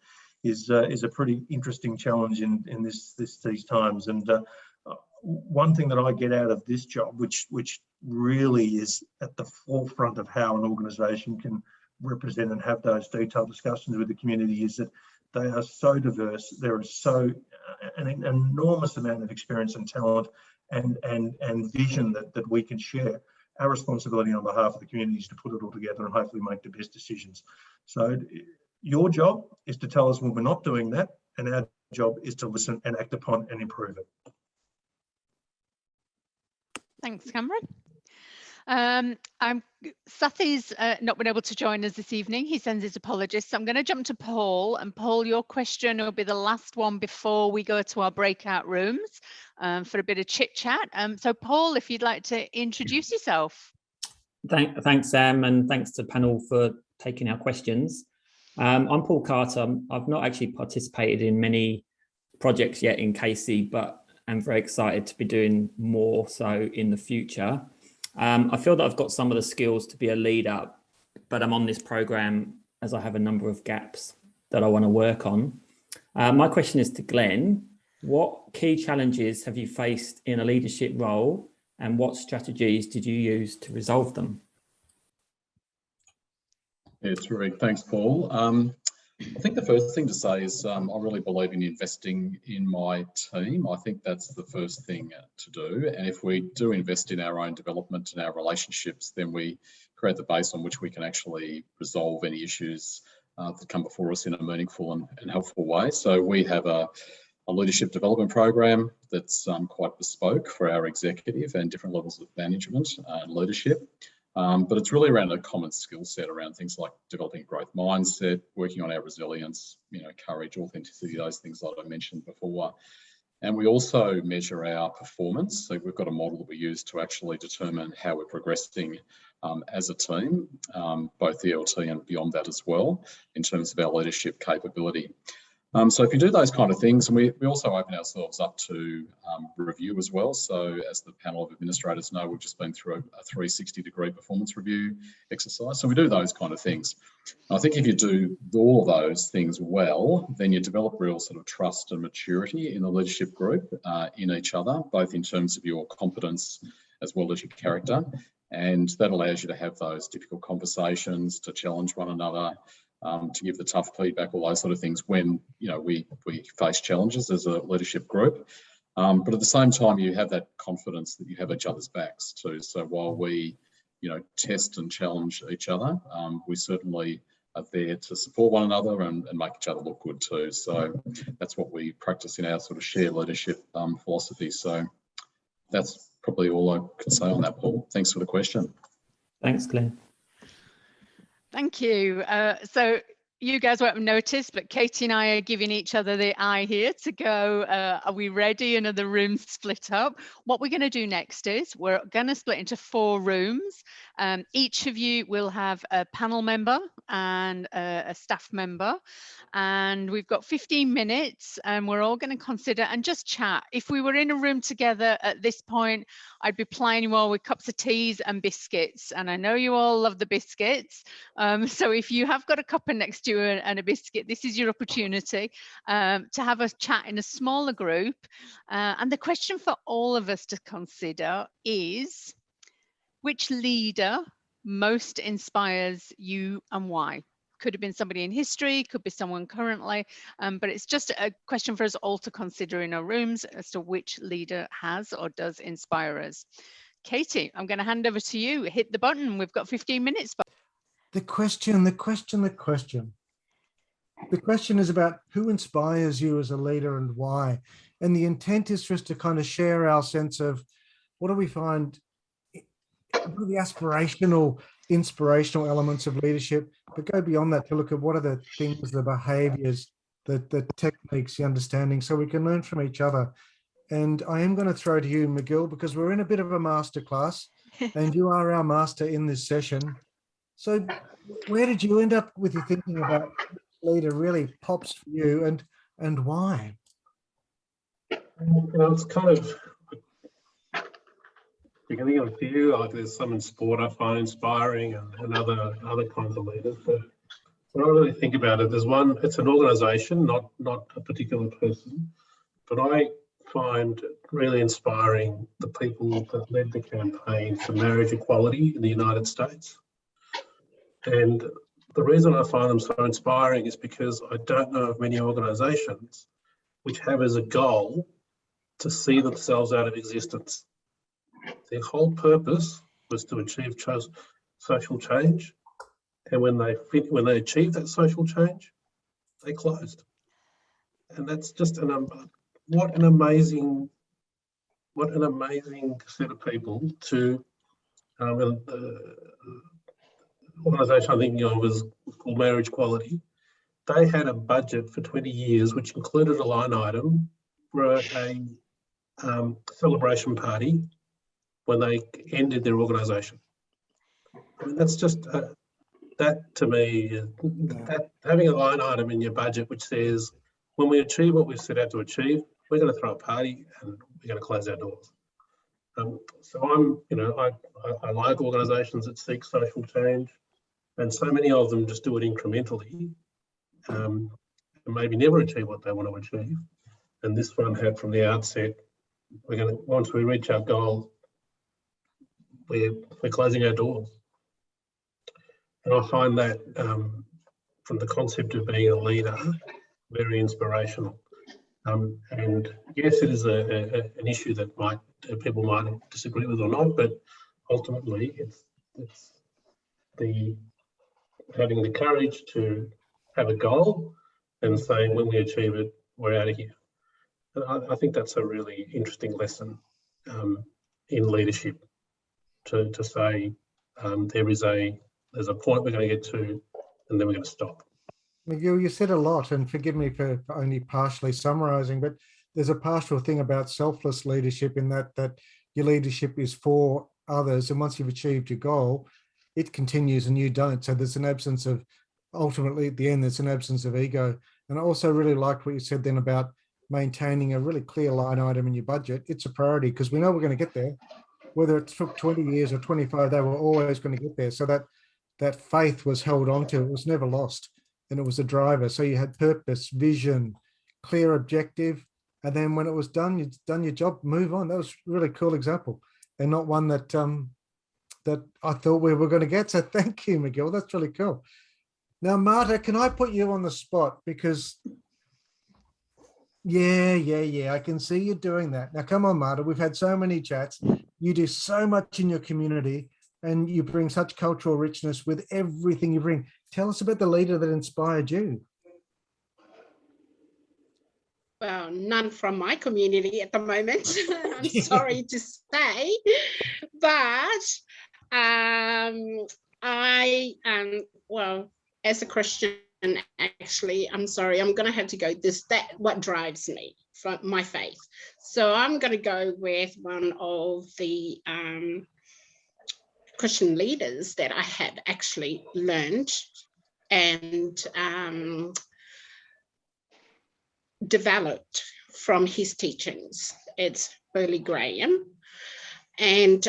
is a pretty interesting challenge in these times. And one thing that I get out of this job, which really is at the forefront of how an organisation can represent and have those detailed discussions with the community, is that they are so diverse. There is so an enormous amount of experience and talent and vision that we can share. Our responsibility on behalf of the community is to put it all together and hopefully make the best decisions. So your job is to tell us when we're not doing that, and our job is to listen and act upon and improve it. Thanks, Cameron. Sathi's not been able to join us this evening. He sends his apologies. So I'm going to jump to Paul. And Paul, your question will be the last one before we go to our breakout rooms for a bit of chit chat. So Paul, if you'd like to introduce yourself. Thanks, Sam, and thanks to the panel for taking our questions. I'm Paul Carter. I've not actually participated in many projects yet in Casey, but I'm very excited to be doing more so in the future. I feel that I've got some of the skills to be a leader, but I'm on this program as I have a number of gaps that I want to work on. My question is to Glenn. What key challenges have you faced in a leadership role, and what strategies did you use to resolve them? Yeah, terrific. Thanks, Paul. I think the first thing to say is I really believe in investing in my team. I think that's the first thing to do. And if we do invest in our own development and our relationships, then we create the base on which we can actually resolve any issues that come before us in a meaningful and helpful way. So we have a leadership development program that's quite bespoke for our executive and different levels of management and leadership. But it's really around a common skill set around things like developing a growth mindset, working on our resilience, courage, authenticity, those things that I mentioned before. And we also measure our performance. So we've got a model that we use to actually determine how we're progressing as a team, both ELT and beyond that as well, in terms of our leadership capability. So if you do those kind of things, and we also open ourselves up to review as well. So as the panel of administrators know, we've just been through a 360-degree performance review exercise. So we do those kind of things. And I think if you do all of those things well, then you develop real sort of trust and maturity in the leadership group, in each other, both in terms of your competence as well as your character. And that allows you to have those difficult conversations, to challenge one another, to give the tough feedback, all those sort of things when we face challenges as a leadership group. But at the same time, you have that confidence that you have each other's backs too. So while we test and challenge each other, we certainly are there to support one another and make each other look good too. So that's what we practice in our sort of shared leadership philosophy. So that's probably all I can say on that, Paul. Thanks for the question. Thanks, Glenn. Thank you. So you guys won't have noticed, but Katie and I are giving each other the eye here to go, are we ready? And are the rooms split up? What we're going to do next is we're going to split into 4 rooms. Each of you will have a panel member and a staff member. And we've got 15 minutes and we're all going to consider and just chat. If we were in a room together at this point, I'd be plying you all with cups of teas and biscuits. And I know you all love the biscuits. So if you have got a cuppa next to you and a biscuit, this is your opportunity to have a chat in a smaller group. And the question for all of us to consider is, which leader most inspires you and why? Could have been somebody in history, could be someone currently, but it's just a question for us all to consider in our rooms as to which leader has or does inspire us. Katie, I'm going to hand over to you. Hit the button. We've got 15 minutes. The question is about who inspires you as a leader and why. And the intent is for us to kind of share our sense of what do we find, what are the inspirational elements of leadership, but go beyond that to look at what are the things, the behaviors, the techniques, the understanding, so we can learn from each other. And I am going to throw to you, McGill, because we're in a bit of a masterclass and you are our master in this session. So where did you end up with your thinking about leader really pops for you and why? It's kind of, you can think of a few, like there's some in sport I find inspiring and other kinds of leaders. But when I really think about it, there's one, it's an organisation, not a particular person, but I find really inspiring the people that led the campaign for marriage equality in the United States. And the reason I find them so inspiring is because I don't know of many organisations which have as a goal to see themselves out of existence. Their whole purpose was to achieve social change, and when they achieved that social change, they closed. And that's just what an amazing set of people to organisation I think was called Marriage Equality. They had a budget for 20 years, which included a line item for a celebration party when they ended their organisation. I mean, that's just that to me. That having a line item in your budget which says, when we achieve what we've set out to achieve, we're going to throw a party and we're going to close our doors. So I like organisations that seek social change, and so many of them just do it incrementally, and maybe never achieve what they want to achieve. And this one had from the outset, once we reach our goal, we're closing our doors. And I find that from the concept of being a leader, very inspirational. And yes, it is an issue that people might disagree with or not, but ultimately it's having the courage to have a goal and saying when we achieve it, we're out of here. And I think that's a really interesting lesson in leadership, to say there's a point we're going to get to, and then we're going to stop. McGill, you said a lot, and forgive me for only partially summarising, but there's a partial thing about selfless leadership in that your leadership is for others, and once you've achieved your goal, it continues and you don't. So there's an absence of, ultimately at the end, there's an absence of ego. And I also really liked what you said then about maintaining a really clear line item in your budget. It's a priority because we know we're going to get there. Whether it took 20 years or 25, they were always going to get there. So that faith was held on to, it was never lost. And it was a driver. So you had purpose, vision, clear objective. And then when it was done, you'd done your job, move on. That was a really cool example. And not one that that I thought we were going to get. So thank you, McGill. That's really cool. Now, Marta, can I put you on the spot? Because yeah, I can see you doing that. Now, come on, Marta. We've had so many chats. You do so much in your community and you bring such cultural richness with everything you bring. Tell us about the leader that inspired you. well, none from my community at the moment, I'm sorry to say, but well, as a Christian, actually, I'm sorry, I'm going to have to go that what drives me from my faith. So I'm going to go with one of the Christian leaders that I had actually learned and developed from his teachings. It's Billy Graham. And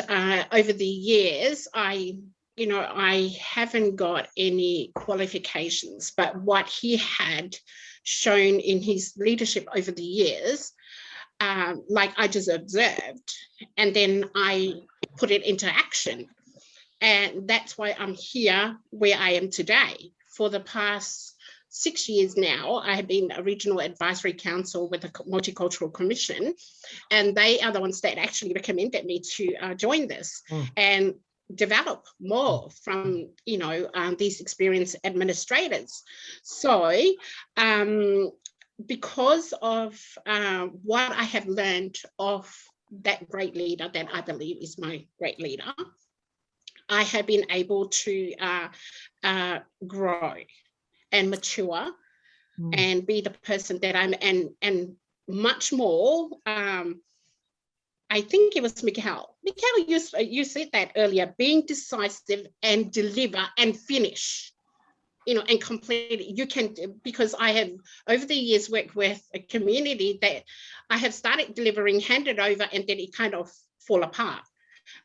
over the years, I haven't got any qualifications, but what he had shown in his leadership over the years, like I just observed, and then I put it into action. And that's why I'm here where I am today. For the past 6 years now, I have been a regional advisory council with the Multicultural Commission, and they are the ones that actually recommended me to join this and develop more from, these experienced administrators. So because of what I have learned of that great leader that I believe is my great leader, I have been able to grow and mature and be the person that I'm, and much more. I think it was Miguel. Miguel, you said that earlier, being decisive and deliver and finish, and complete it. You can, because I have over the years worked with a community that I have started delivering, handed over, and then it kind of fall apart.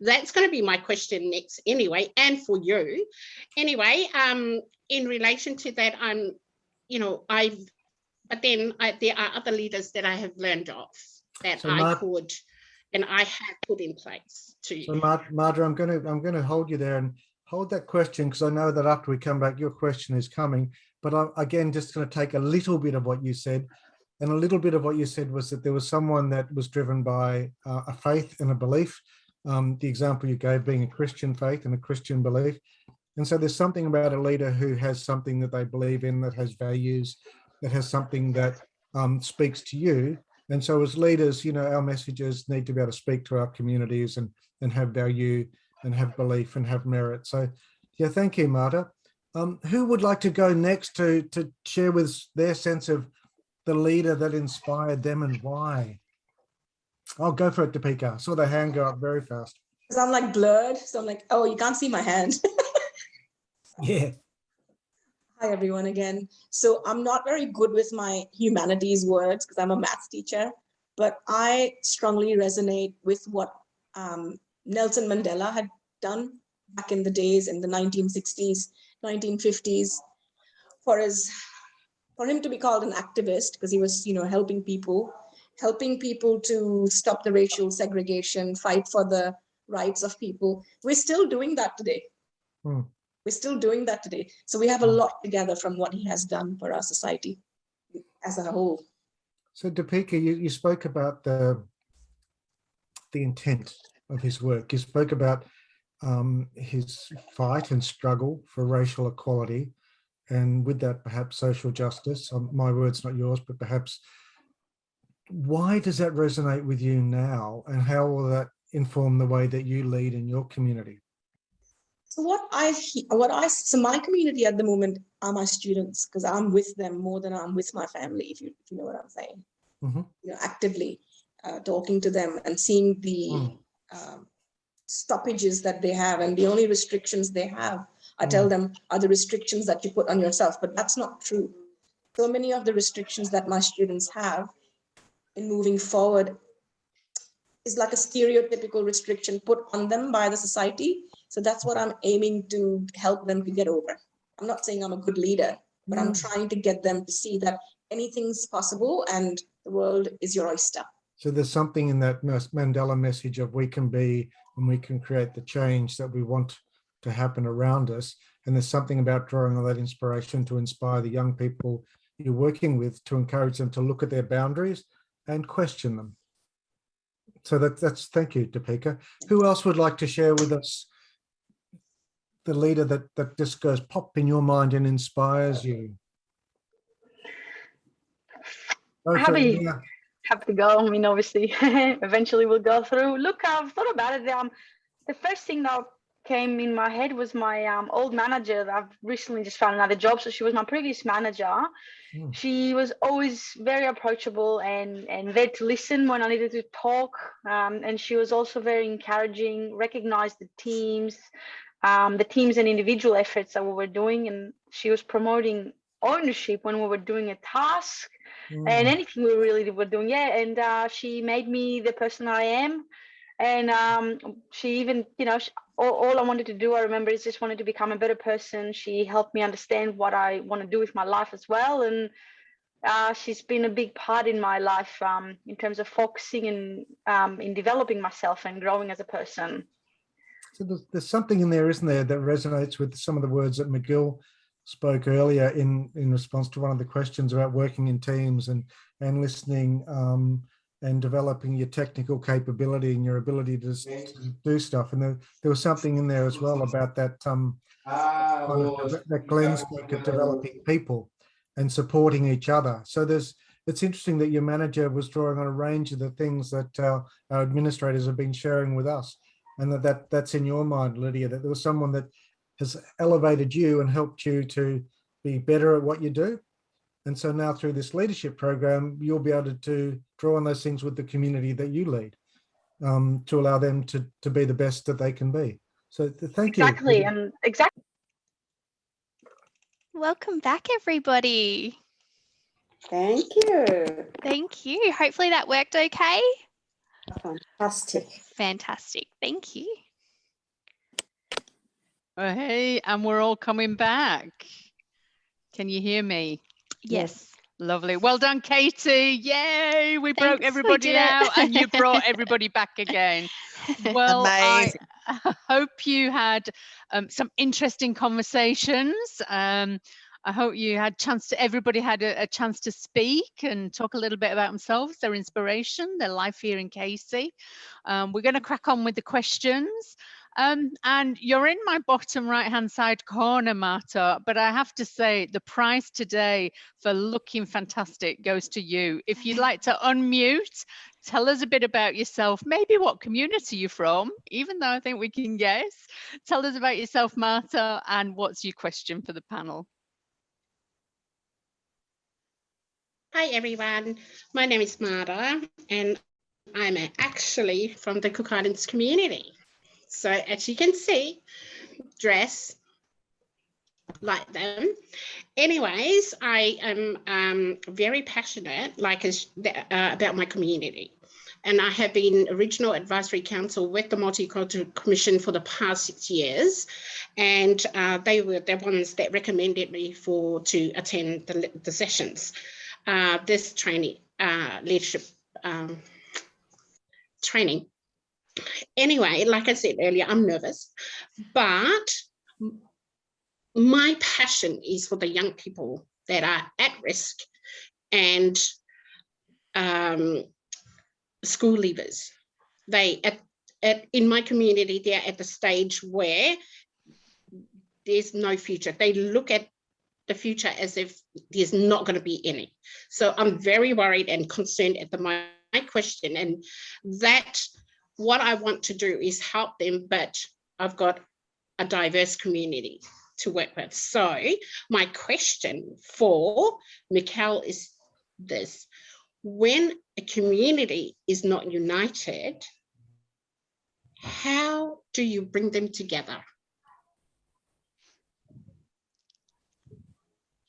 That's going to be my question next anyway, and for you. Anyway, in relation to that, there are other leaders that I have learned of that So I have put in place too. So Marta, I'm going to hold you there and hold that question, because I know that after we come back, your question is coming. But I'm, again, just going to take a little bit of what you said. And a little bit of what you said was that there was someone that was driven by a faith and a belief. The example you gave being a Christian faith and a Christian belief. And so there's something about a leader who has something that they believe in, that has values, that has something that speaks to you. And so as leaders, our messages need to be able to speak to our communities and have value and have belief and have merit. So yeah, thank you, Marta. Who would like to go next to share with their sense of the leader that inspired them and why? I'll go for it, Deepika. I saw the hand go up very fast. Because I'm like blurred, so I'm like, oh, you can't see my hand. Yeah. Hi, everyone, again. So I'm not very good with my humanities words because I'm a maths teacher, but I strongly resonate with what Nelson Mandela had done back in the days in the 1960s, 1950s, for him to be called an activist, because he was, helping people to stop the racial segregation, fight for the rights of people. We're still doing that today. We're still doing that today. So we have a lot together from what he has done for our society as a whole. So Deepika, you spoke about the intent of his work. You spoke about his fight and struggle for racial equality, and with that, perhaps social justice. My words, not yours, but perhaps. Why does that resonate with you now, and how will that inform the way that you lead in your community? So so my community at the moment are my students, because I'm with them more than I'm with my family, if you know what I'm saying. Actively talking to them and seeing the stoppages that they have, and the only restrictions they have, I tell them, are the restrictions that you put on yourself, but that's not true. So many of the restrictions that my students have in moving forward is like a stereotypical restriction put on them by the society. So that's what I'm aiming to help them to get over. I'm not saying I'm a good leader, but I'm trying to get them to see that anything's possible and the world is your oyster. So there's something in that Mandela message of we can be and we can create the change that we want to happen around us. And there's something about drawing on that inspiration to inspire the young people you're working with, to encourage them to look at their boundaries and question them. So that's thank you, Deepika. Who else would like to share with us the leader that just goes pop in your mind and inspires you? Okay, happy to go. I mean, obviously, eventually we'll go through. Look, I've thought about it. The first thing that came in my head was my old manager. I've recently just found another job, so she was my previous manager. She was always very approachable and there to listen when I needed to talk. And she was also very encouraging, recognized the teams and individual efforts that we were doing. And she was promoting ownership when we were doing a task and anything we really were doing. Yeah. And she made me the person I am. And she even, all I wanted to do, I remember, is just wanted to become a better person. She helped me understand what I want to do with my life as well. And she's been a big part in my life in terms of focusing and in developing myself and growing as a person. So there's something in there, isn't there, that resonates with some of the words that McGill spoke earlier in response to one of the questions about working in teams and listening and developing your technical capability and your ability to do stuff. And there was something in there as well about that that Glenn spoke of developing people and supporting each other. So it's interesting that your manager was drawing on a range of the things that our administrators have been sharing with us, and that's in your mind, Lydia, that there was someone that has elevated you and helped you to be better at what you do. And so now through this leadership program, you'll be able to draw on those things with the community that you lead to allow them to be the best that they can be. So thank you. Exactly. And exactly. Welcome back, everybody. Thank you. Thank you. Hopefully that worked okay. Fantastic. Fantastic. Thank you. Oh, hey, and we're all coming back. Can you hear me? Yes. Lovely. Well done, Katie. Yay. We broke everybody out and you brought everybody back again. Well, amazing. I hope you had some interesting conversations. I hope you had everybody had a chance to speak and talk a little bit about themselves, their inspiration, their life here in Casey. We're going to crack on with the questions. And you're in my bottom right-hand side corner, Marta, but I have to say the prize today for looking fantastic goes to you. If you'd like to unmute, tell us a bit about yourself, maybe what community you're from, even though I think we can guess. Tell us about yourself, Marta, and what's your question for the panel? Hi everyone, my name is Marta and I'm actually from the Cook Islands community. So as you can see, dress like them. Anyways, I am very passionate about my community. And I have been Regional Advisory Council with the Multicultural Commission for the past 6 years. And they were the ones that recommended me to attend the sessions. This training, leadership training. Anyway, like I said earlier, I'm nervous, but my passion is for the young people that are at risk and school leavers. In my community, they're at the stage where there's no future. They look at the future as if there's not going to be any. So I'm very worried and concerned at my question, and that what I want to do is help them, but I've got a diverse community to work with. So my question for Mikkel is this: when a community is not united, how do you bring them together?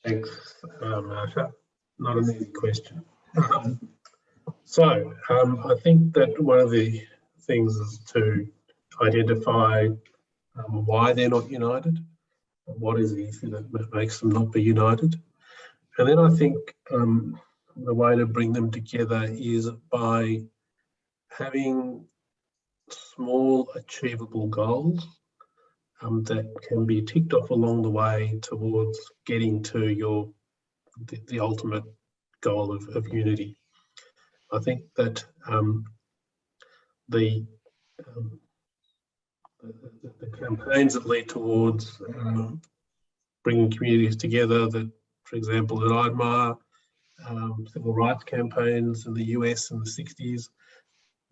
Thanks, Marta. Not an easy question. I think that one of the things is to identify why they're not united, what is the issue that makes them not be united. And then I think the way to bring them together is by having small achievable goals that can be ticked off along the way towards getting to the ultimate goal of unity. I think that the campaigns that lead towards bringing communities together, that, for example, that I admire, civil rights campaigns in the US in the 60s.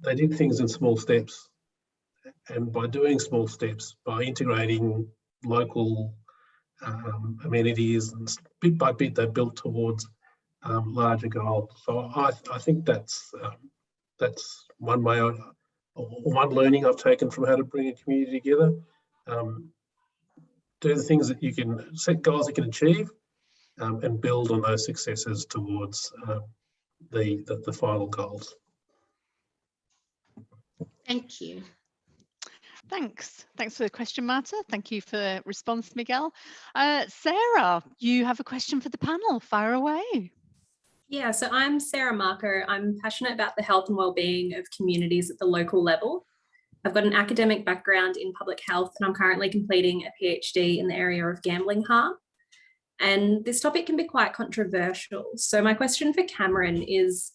They did things in small steps. And by doing small steps, by integrating local amenities, and bit by bit, they built towards larger goals. So I think that's one way, one learning I've taken from how to bring a community together. Do the things that you can, set goals you can achieve, and build on those successes towards the final goals. Thank you. Thanks for the question, Marta. Thank you for the response, Miguel. Sarah, you have a question for the panel. Fire away. Yeah, so I'm Sarah Marco. I'm passionate about the health and wellbeing of communities at the local level. I've got an academic background in public health, and I'm currently completing a PhD in the area of gambling harm. And this topic can be quite controversial. So my question for Cameron is,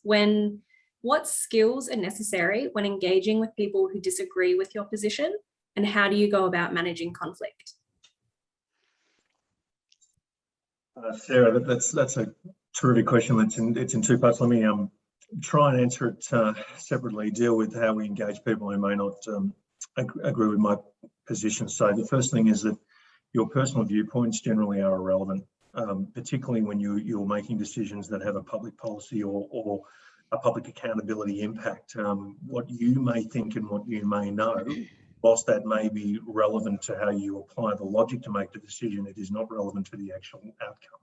what skills are necessary when engaging with people who disagree with your position, and how do you go about managing conflict? Sarah, that's a terrific question. It's in two parts. Let me try and answer it separately, deal with how we engage people who may not agree with my position. So the first thing is that your personal viewpoints generally are irrelevant, particularly when you're making decisions that have a public policy or a public accountability impact. What you may think and what you may know, whilst that may be relevant to how you apply the logic to make the decision, it is not relevant to the actual outcome.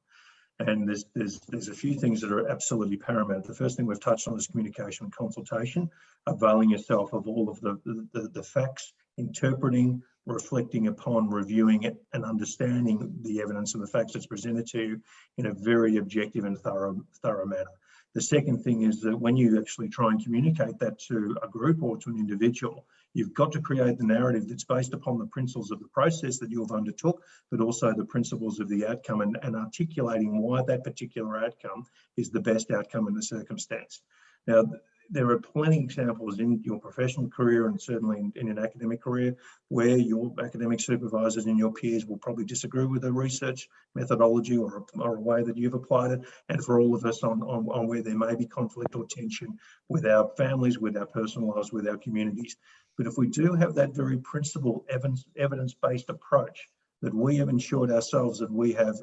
And there's a few things that are absolutely paramount. The first thing we've touched on is communication and consultation, availing yourself of all of the facts, interpreting, reflecting upon, reviewing it, and understanding the evidence and the facts that's presented to you in a very objective and thorough manner. The second thing is that when you actually try and communicate that to a group or to an individual, you've got to create the narrative that's based upon the principles of the process that you've undertook, but also the principles of the outcome, and articulating why that particular outcome is the best outcome in the circumstance. Now, there are plenty of examples in your professional career and certainly in an academic career where your academic supervisors and your peers will probably disagree with the research methodology or a way that you've applied it, and for all of us on where there may be conflict or tension with our families, with our personal lives, with our communities. But if we do have that very principled evidence-based approach, that we have ensured ourselves that we have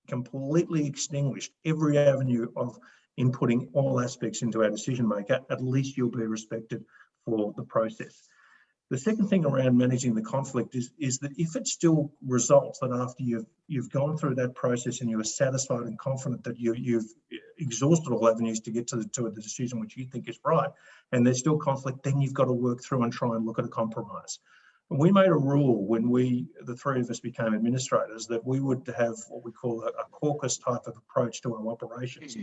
completely extinguished every avenue of inputting all aspects into our decision maker, at least you'll be respected for the process. The second thing around managing the conflict is that if it still results that after you've gone through that process and you are satisfied and confident that you've exhausted all avenues to get to the decision which you think is right, and there's still conflict, then you've got to work through and try and look at a compromise. And we made a rule when the three of us became administrators, that we would have what we call a caucus type of approach to our operations.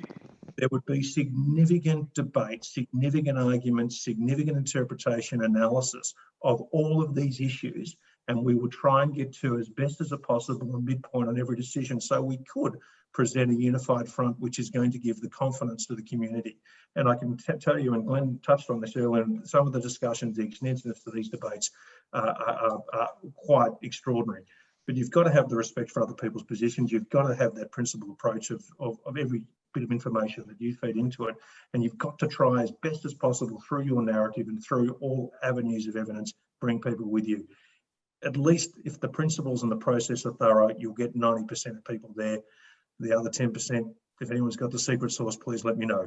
There would be significant debate, significant arguments, significant interpretation, analysis of all of these issues, and we would try and get to as best as possible a midpoint on every decision, so we could present a unified front which is going to give the confidence to the community. And I can tell you, and Glenn touched on this earlier, some of the discussions, the extensiveness of these debates are quite extraordinary. But you've got to have the respect for other people's positions. You've got to have that principled approach of every bit of information that you feed into it. And you've got to try as best as possible through your narrative and through all avenues of evidence, bring people with you. At least if the principles and the process are thorough, you'll get 90% of people there. The other 10%, if anyone's got the secret sauce, please let me know.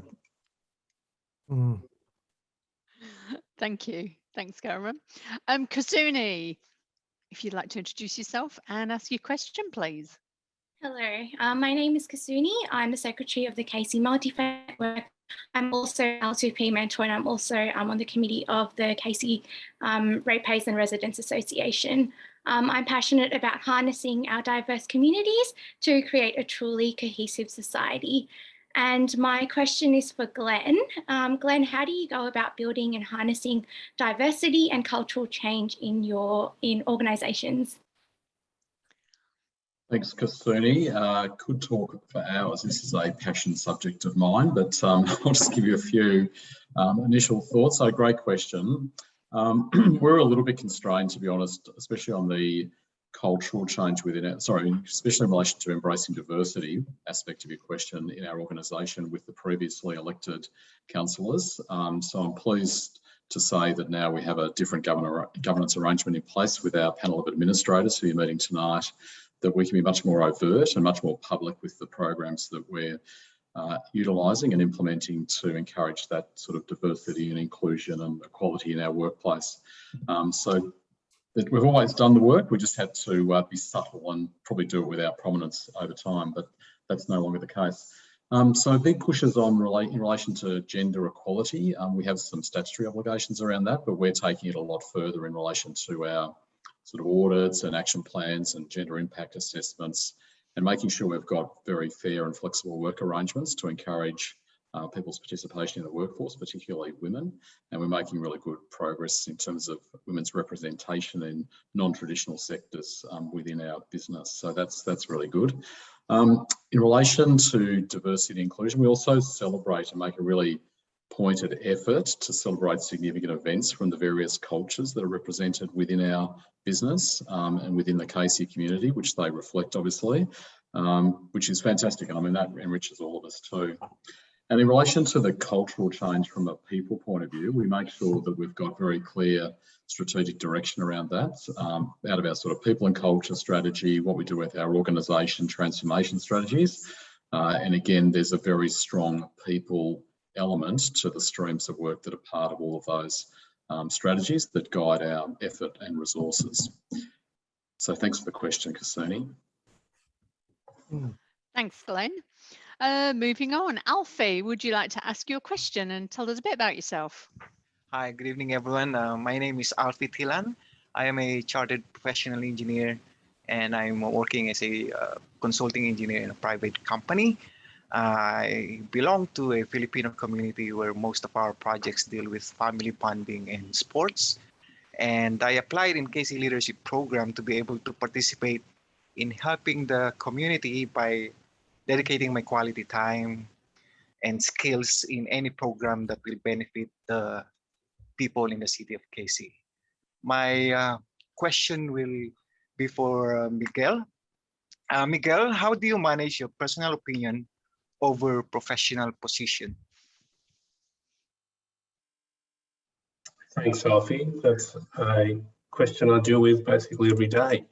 Thank you. Thanks, Cameron. Kasuni, if you'd like to introduce yourself and ask your question, please. Hello, my name is Kasuni. I'm the secretary of the Casey Multi-Faith Network. I'm also L2P mentor, and I'm also on the committee of the Casey Ratepayers and Residents Association. I'm passionate about harnessing our diverse communities to create a truly cohesive society. And my question is for Glenn. Glenn, how do you go about building and harnessing diversity and cultural change in organisations? Thanks, Kasuni. Could talk for hours. This is a passion subject of mine, but I'll just give you a few initial thoughts. So, great question. We're a little bit constrained, to be honest, especially on the cultural change within it, especially in relation to embracing diversity aspect of your question in our organisation with the previously elected councillors. So I'm pleased to say that now we have a different governance arrangement in place with our panel of administrators who are meeting tonight, that we can be much more overt and much more public with the programs that we're utilising and implementing to encourage that sort of diversity and inclusion and equality in our workplace. So that we've always done the work, we just had to be subtle and probably do it without prominence over time, but that's no longer the case. So big pushes in relation to gender equality. We have some statutory obligations around that, but we're taking it a lot further in relation to our sort of audits and action plans and gender impact assessments, and making sure we've got very fair and flexible work arrangements to encourage people's participation in the workforce, particularly women. And we're making really good progress in terms of women's representation in non-traditional sectors within our business. So that's really good. In relation to diversity and inclusion, we also celebrate and make a really pointed effort to celebrate significant events from the various cultures that are represented within our business and within the Casey community, which they reflect, obviously, which is fantastic. And I mean, that enriches all of us too. And in relation to the cultural change from a people point of view, we make sure that we've got very clear strategic direction around that, out of our sort of people and culture strategy, what we do with our organisation transformation strategies. And again, there's a very strong people element to the streams of work that are part of all of those strategies that guide our effort and resources. So thanks for the question, Kasuni. Thanks, Glenn. Moving on, Alfie, would you like to ask your question and tell us a bit about yourself? Hi, good evening, everyone. My name is Alfie Thilan. I am a chartered professional engineer, and I'm working as a consulting engineer in a private company. I belong to a Filipino community where most of our projects deal with family bonding and sports. And I applied in Casey Leadership Program to be able to participate in helping the community by dedicating my quality time and skills in any program that will benefit the people in the city of Casey. My question will be for Miguel. Miguel, how do you manage your personal opinion over professional position? Thanks, Alfie. That's a question I deal with basically every day.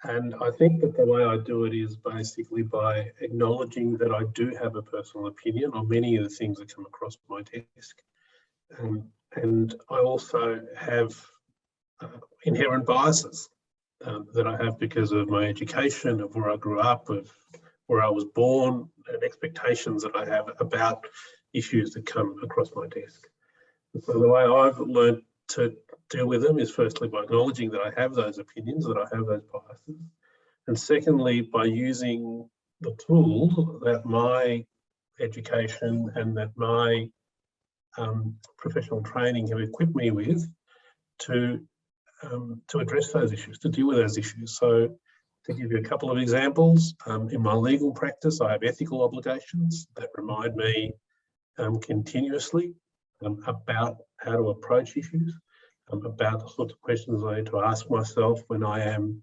And I think that the way I do it is basically by acknowledging that I do have a personal opinion on many of the things that come across my desk. And I also have inherent biases that I have because of my education, of where I grew up, of where I was born, and expectations that I have about issues that come across my desk. And so the way I've learned to deal with them is firstly by acknowledging that I have those opinions, that I have those biases, and secondly by using the tools that my education and that my professional training have equipped me with to address those issues, to deal with those issues. So to give you a couple of examples, in my legal practice, I have ethical obligations that remind me continuously about how to approach issues, about the sorts of questions I need to ask myself when I am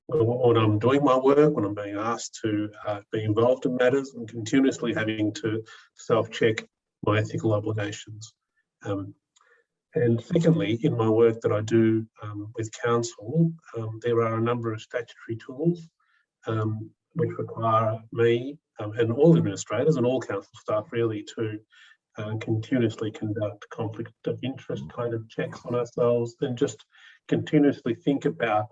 when I'm doing my work, when I'm being asked to be involved in matters, and continuously having to self-check my ethical obligations. And secondly, in my work that I do with council, there are a number of statutory tools which require me and all administrators and all council staff really to continuously conduct conflict of interest kind of checks on ourselves, and just continuously think about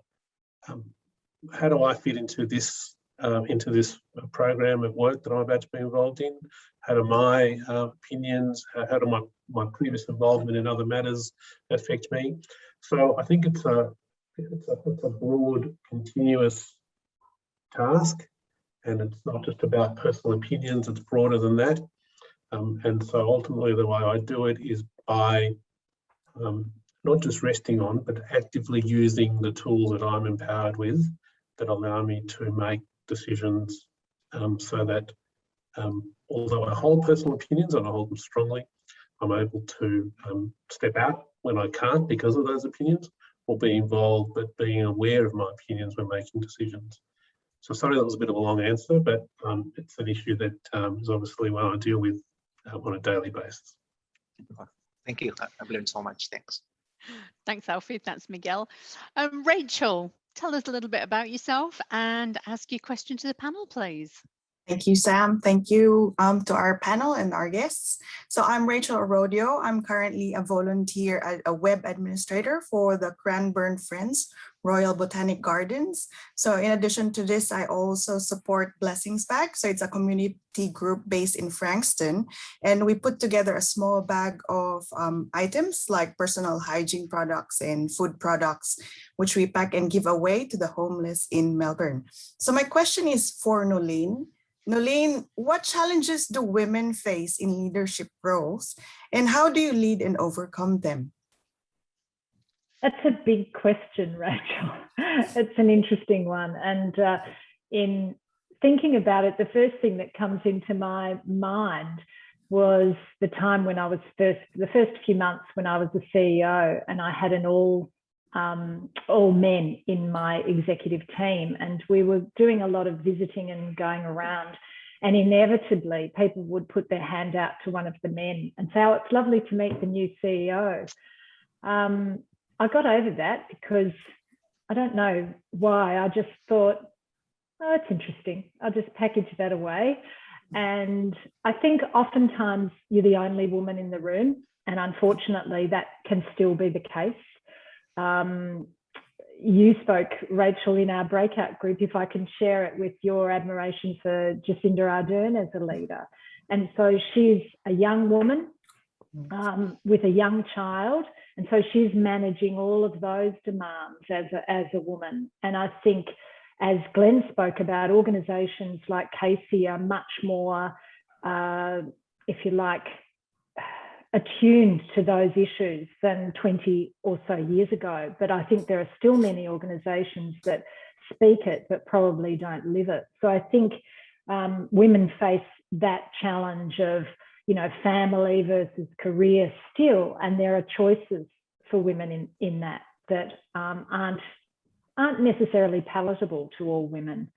how do I fit into this program of work that I'm about to be involved in? How do my opinions, how do my previous involvement in other matters affect me? So I think it's a broad, continuous task, and it's not just about personal opinions, it's broader than that. And so ultimately the way I do it is by not just resting on, but actively using the tools that I'm empowered with that allow me to make decisions so that although I hold personal opinions and I hold them strongly, I'm able to step out when I can't because of those opinions, or be involved but being aware of my opinions when making decisions. So sorry that was a bit of a long answer, but it's an issue that is obviously one I deal with on a daily basis. Thank you. I've learned so much. Thanks. Thanks, Alfie. Thanks, Miguel. Rachel, tell us a little bit about yourself and ask your question to the panel, please. Thank you, Sam. Thank you to our panel and our guests. So I'm Rachel Orodio. I'm currently a volunteer, a web administrator for the Cranbourne Friends Royal Botanic Gardens. So in addition to this, I also support Blessings Bag. So it's a community group based in Frankston. And we put together a small bag of items like personal hygiene products and food products, which we pack and give away to the homeless in Melbourne. So my question is for Nolene. Nolene, what challenges do women face in leadership roles, and how do you lead and overcome them? That's a big question, Rachel. It's an interesting one. And in thinking about it, the first thing that comes into my mind was the time when I was the first few months when I was the CEO, and I had an all men in my executive team, and we were doing a lot of visiting and going around, and inevitably people would put their hand out to one of the men and say, "Oh, it's lovely to meet the new CEO." I got over that because I don't know why. I just thought, oh, it's interesting. I'll just package that away. And I think oftentimes you're the only woman in the room, and unfortunately that can still be the case. You spoke, Rachel, in our breakout group, if I can share it, with your admiration for Jacinda Ardern as a leader. And so she's a young woman with a young child. And so she's managing all of those demands as a woman. And I think, as Glenn spoke about, organisations like Casey are much more, if you like, attuned to those issues than 20 or so years ago. But I think there are still many organisations that speak it but probably don't live it. So I think women face that challenge of, you know, family versus career still, and there are choices for women in that aren't necessarily palatable to all women.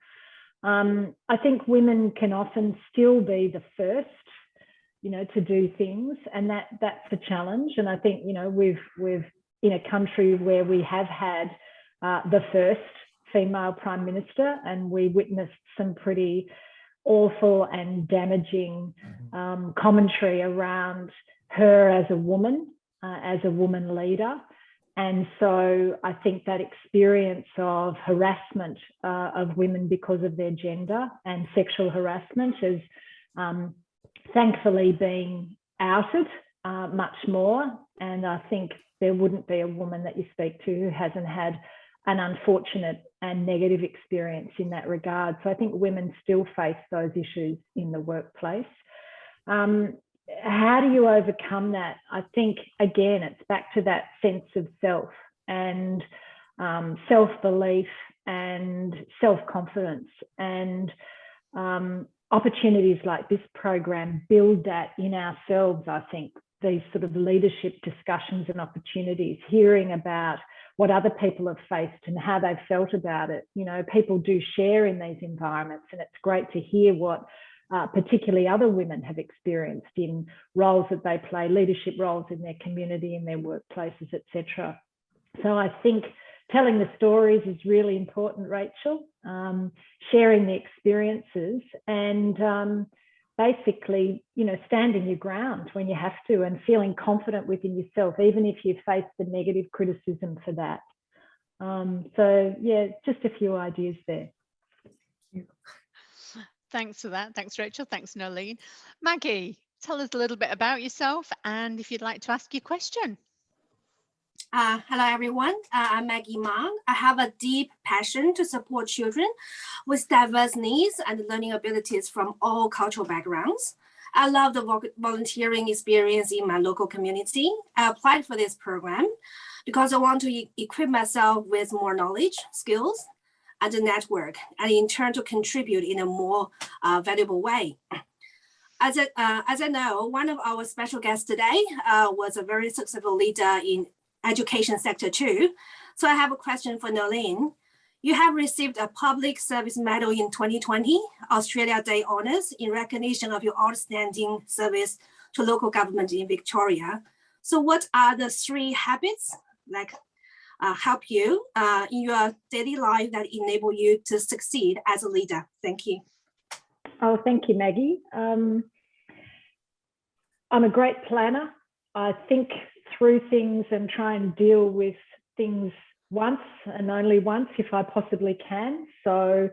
I think women can often still be the first, you know, to do things, and that's a challenge. And I think, you know, we've in a country where we have had the first female prime minister, and we witnessed some pretty awful and damaging commentary around her as a woman leader. And so I think that experience of harassment of women because of their gender and sexual harassment is thankfully being outed much more. And I think there wouldn't be a woman that you speak to who hasn't had an unfortunate and negative experience in that regard. So I think women still face those issues in the workplace. How do you overcome that? I think, again, it's back to that sense of self and self-belief and self-confidence, and opportunities like this program build that in ourselves. I think these sort of leadership discussions and opportunities, hearing about what other people have faced and how they've felt about it. You know, people do share in these environments, and it's great to hear what particularly other women have experienced in roles that they play, leadership roles in their community, in their workplaces, etc. So I think telling the stories is really important, Rachel, sharing the experiences, and basically, you know, standing your ground when you have to, and feeling confident within yourself, even if you face the negative criticism for that. So yeah, just a few ideas there. Thanks for that. Thanks, Rachel. Thanks, Nolene. Maggie, tell us a little bit about yourself and if you'd like to ask your question. Hello, everyone. I'm Maggie Mang. I have a deep passion to support children with diverse needs and learning abilities from all cultural backgrounds. I love the volunteering experience in my local community. I applied for this program because I want to equip myself with more knowledge, skills, and a network, and in turn to contribute in a more valuable way. As I know, one of our special guests today was a very successful leader in education sector too. So I have a question for Nolene. You have received a Public Service Medal in 2020, Australia Day Honours, in recognition of your outstanding service to local government in Victoria. So what are the 3 habits that help you in your daily life that enable you to succeed as a leader? Thank you. Oh, thank you, Maggie. I'm a great planner. I think through things and try and deal with things once and only once if I possibly can. So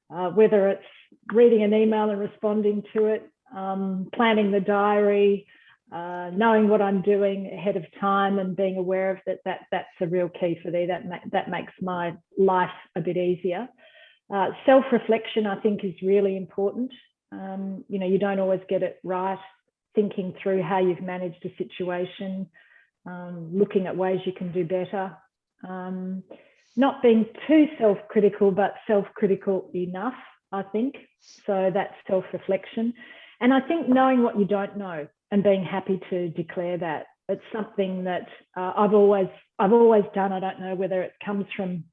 whether it's reading an email and responding to it, planning the diary, knowing what I'm doing ahead of time and being aware of that's a real key for me. That makes my life a bit easier. Self-reflection, I think, is really important. You know, you don't always get it right. Thinking through how you've managed a situation, looking at ways you can do better. Not being too self-critical, but self-critical enough, I think. So that's self-reflection. And I think knowing what you don't know and being happy to declare that. It's something that I've always done. I don't know whether it comes from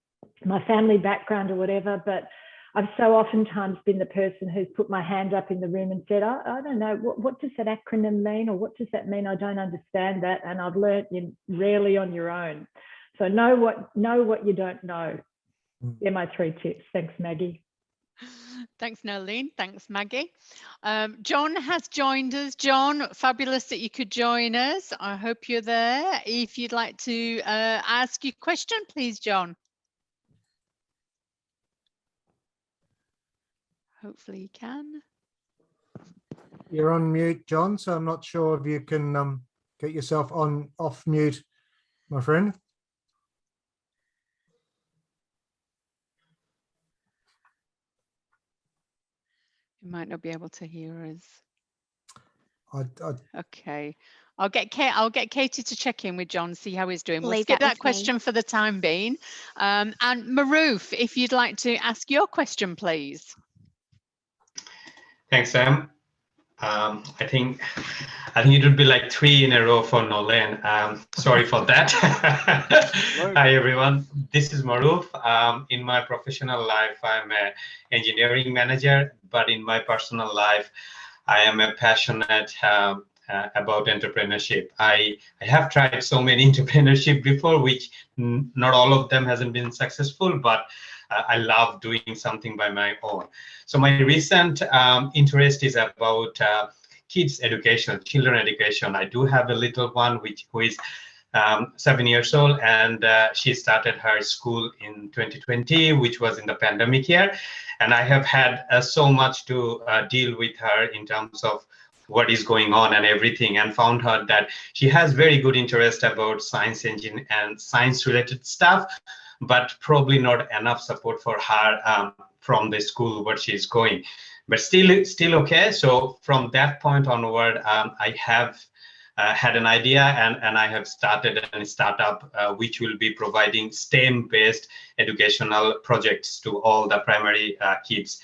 my family background or whatever, but I've so oftentimes been the person who's put my hand up in the room and said, I don't know, what does that acronym mean, or what does that mean? I don't understand that. And I've learned you're rarely on your own. So know what you don't know. They're my 3 tips. Thanks, Maggie. Thanks, Nolene. Thanks, Maggie. John has joined us. John, fabulous that you could join us. I hope you're there. If you'd like to ask your question, please, John. Hopefully you can. You're on mute, John, so I'm not sure if you can get yourself off mute, my friend. You might not be able to hear us. I Okay. I'll get Katie to check in with John, see how he's doing. We'll Leave skip that that with me. question for the time being. And Maroof, if you'd like to ask your question, please. Thanks, Sam. I think it would be like 3 in a row for Nolene. Sorry for that. Hi, everyone. This is Maroof. In my professional life, I'm an engineering manager, but in my personal life, I am a passionate about entrepreneurship. I have tried so many entrepreneurship before, which not all of them hasn't been successful, but I love doing something by my own. So my recent interest is about kids education, children education. I do have a little one who is 7 years old, and she started her school in 2020, which was in the pandemic year. And I have had so much to deal with her in terms of what is going on and everything, and found her that she has very good interest about science engine and science related stuff, but probably not enough support for her from the school where she's going, but still okay. So from that point onward, I have had an idea, and I have started a startup which will be providing STEM-based educational projects to all the primary kids.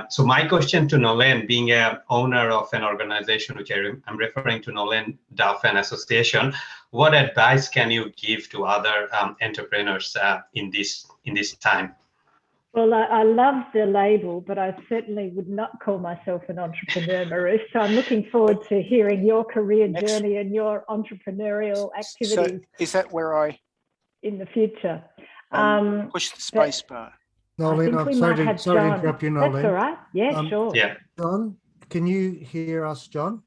So my question to Nolene, being an owner of an organization, which I'm referring to Nolene Duff and Association, what advice can you give to other entrepreneurs in this time? Well, I love the label, but I certainly would not call myself an entrepreneur, Maroof. So I'm looking forward to hearing your career journey and your entrepreneurial activities. So is that where I in the future? push the space bar? Nolene, I'm sorry to interrupt you, Nolene. That's all right. Yeah, sure. Yeah. John, can you hear us, John?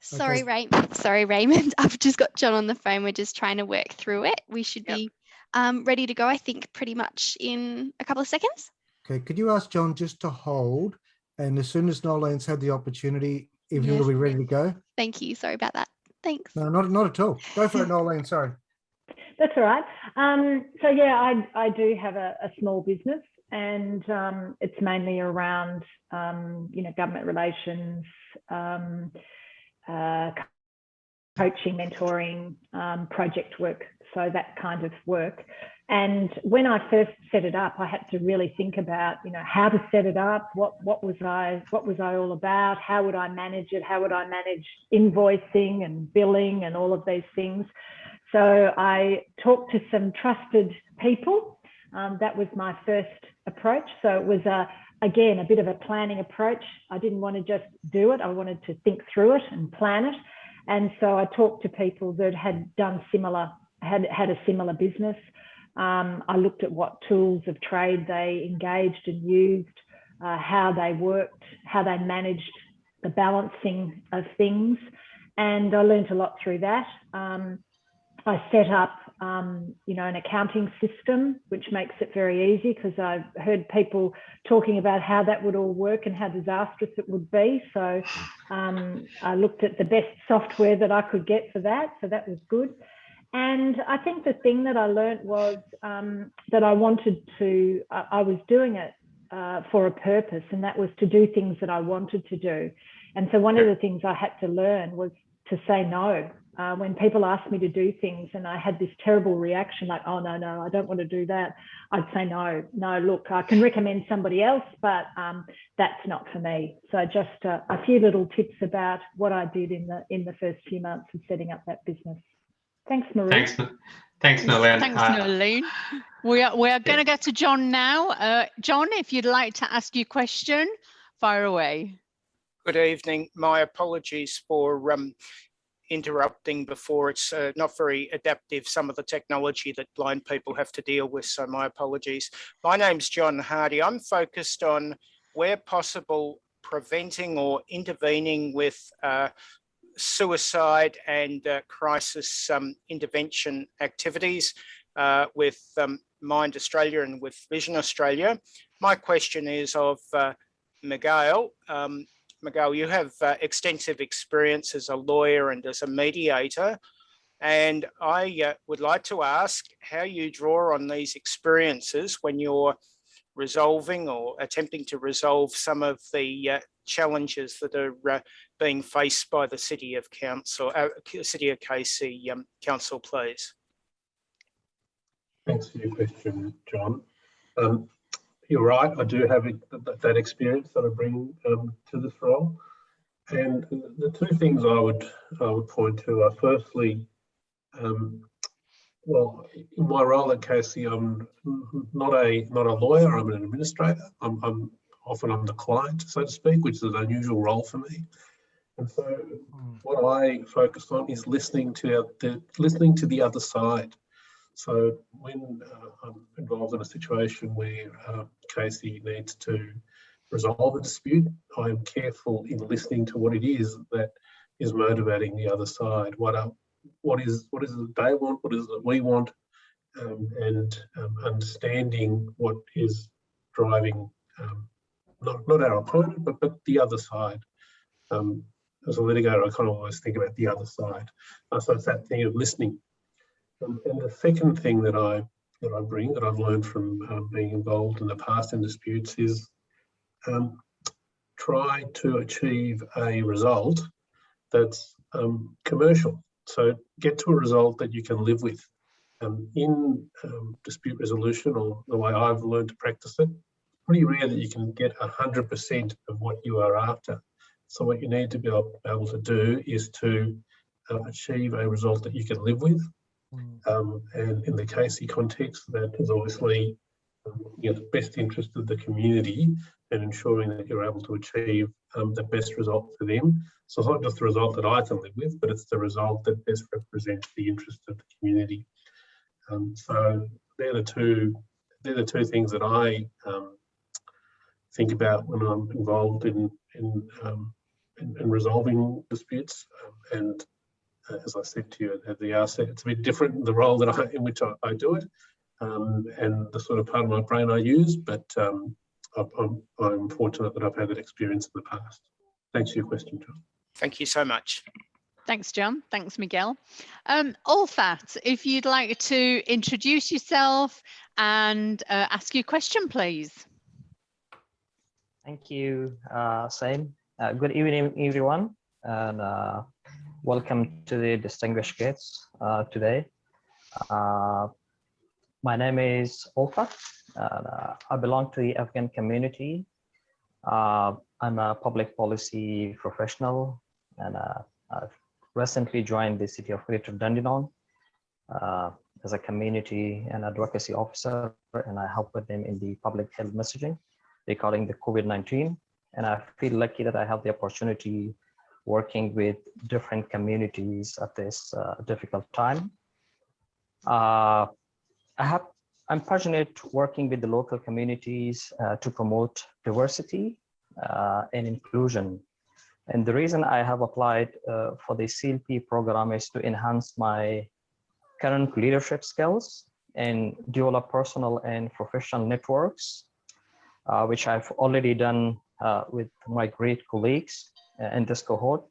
Sorry, Raymond. I've just got John on the phone. We're just trying to work through it. We should be ready to go, I think, pretty much in a couple of seconds. Okay, could you ask John just to hold, and as soon as Nolene's had the opportunity, everything will be ready to go. Thank you. Sorry about that. Thanks. No, not at all. Go for it, Nolene. Sorry. That's all right. So yeah, I do have a small business, and it's mainly around government relations, coaching, mentoring, project work, so that kind of work. And when I first set it up, I had to really think about, you know, how to set it up, what was I all about, how would I manage it, how would I manage invoicing and billing and all of these things. So I talked to some trusted people. That was my first approach. So it was again, a bit of a planning approach. I didn't want to just do it. I wanted to think through it and plan it. And so I talked to people that had done similar, had a similar business. I looked at what tools of trade they engaged and used, how they worked, how they managed the balancing of things. And I learned a lot through that. I set up, you know, an accounting system, which makes it very easy, because I've heard people talking about how that would all work and how disastrous it would be. So I looked at the best software that I could get for that. So that was good. And I think the thing that I learned was that I was doing it for a purpose, and that was to do things that I wanted to do. And so one of the things I had to learn was to say no. When people asked me to do things and I had this terrible reaction, like, oh, no, I don't want to do that, I'd say, no, look, I can recommend somebody else, but that's not for me. So just a few little tips about what I did in the first few months of setting up that business. Thanks, Marie. Thanks, Nolene. Thanks, Nolene. We are going to get to John now. John, if you'd like to ask your question, fire away. Good evening. My apologies for interrupting before. It's not very adaptive, some of the technology that blind people have to deal with, so my apologies. My name's John Hardy. I'm focused on, where possible, preventing or intervening with suicide and crisis intervention activities with Mind Australia and with Vision Australia. My question is of Miguel. Miguel, you have extensive experience as a lawyer and as a mediator, and I would like to ask how you draw on these experiences when you're resolving or attempting to resolve some of the challenges that are being faced by the City of Casey Council, please. Thanks for your question, John. You're right, I do have that experience that I bring to this role. And the two things I would point to are, firstly, well, in my role at Casey, I'm not a lawyer, I'm an administrator. I'm often the client, so to speak, which is an unusual role for me. And so what I focus on is listening to the other side. So when I'm involved in a situation where Casey needs to resolve a dispute, I am careful in listening to what it is that is motivating the other side. What is it they want? What is it we want? And understanding what is driving not our opponent, but the other side. As a litigator, I kind of always think about the other side. So it's that thing of listening. And the second thing that I've learned from being involved in the past in disputes is try to achieve a result that's commercial. So get to a result that you can live with. In dispute resolution, or the way I've learned to practice it, pretty rare that you can get 100% of what you are after. So what you need to be able to do is to achieve a result that you can live with. And in the Casey context, that is obviously looking at the best interest of the community and ensuring that you're able to achieve the best result for them. So it's not just the result that I can live with, but it's the result that best represents the interest of the community. So they're the two things that I think about when I'm involved in resolving disputes. And as I said to you at the outset, it's a bit different, the role that in which I do it, and the sort of part of my brain I use, but I'm fortunate that I've had that experience in the past. Thanks for your question, John. Thank you so much. Thanks, John. Thanks, Miguel. Olfat, if you'd like to introduce yourself and ask your question, please. Thank you, Sam. Good evening, everyone, and welcome to the distinguished guests today. My name is Olfa. I belong to the Afghan community. I'm a public policy professional, and I've recently joined the city of Greater Dandenong as a community and advocacy officer, and I help with them in the public health messaging regarding the COVID-19. And I feel lucky that I have the opportunity working with different communities at this difficult time. I'm passionate working with the local communities to promote diversity and inclusion. And the reason I have applied for the CLP program is to enhance my current leadership skills and develop personal and professional networks, which I've already done with my great colleagues in this cohort.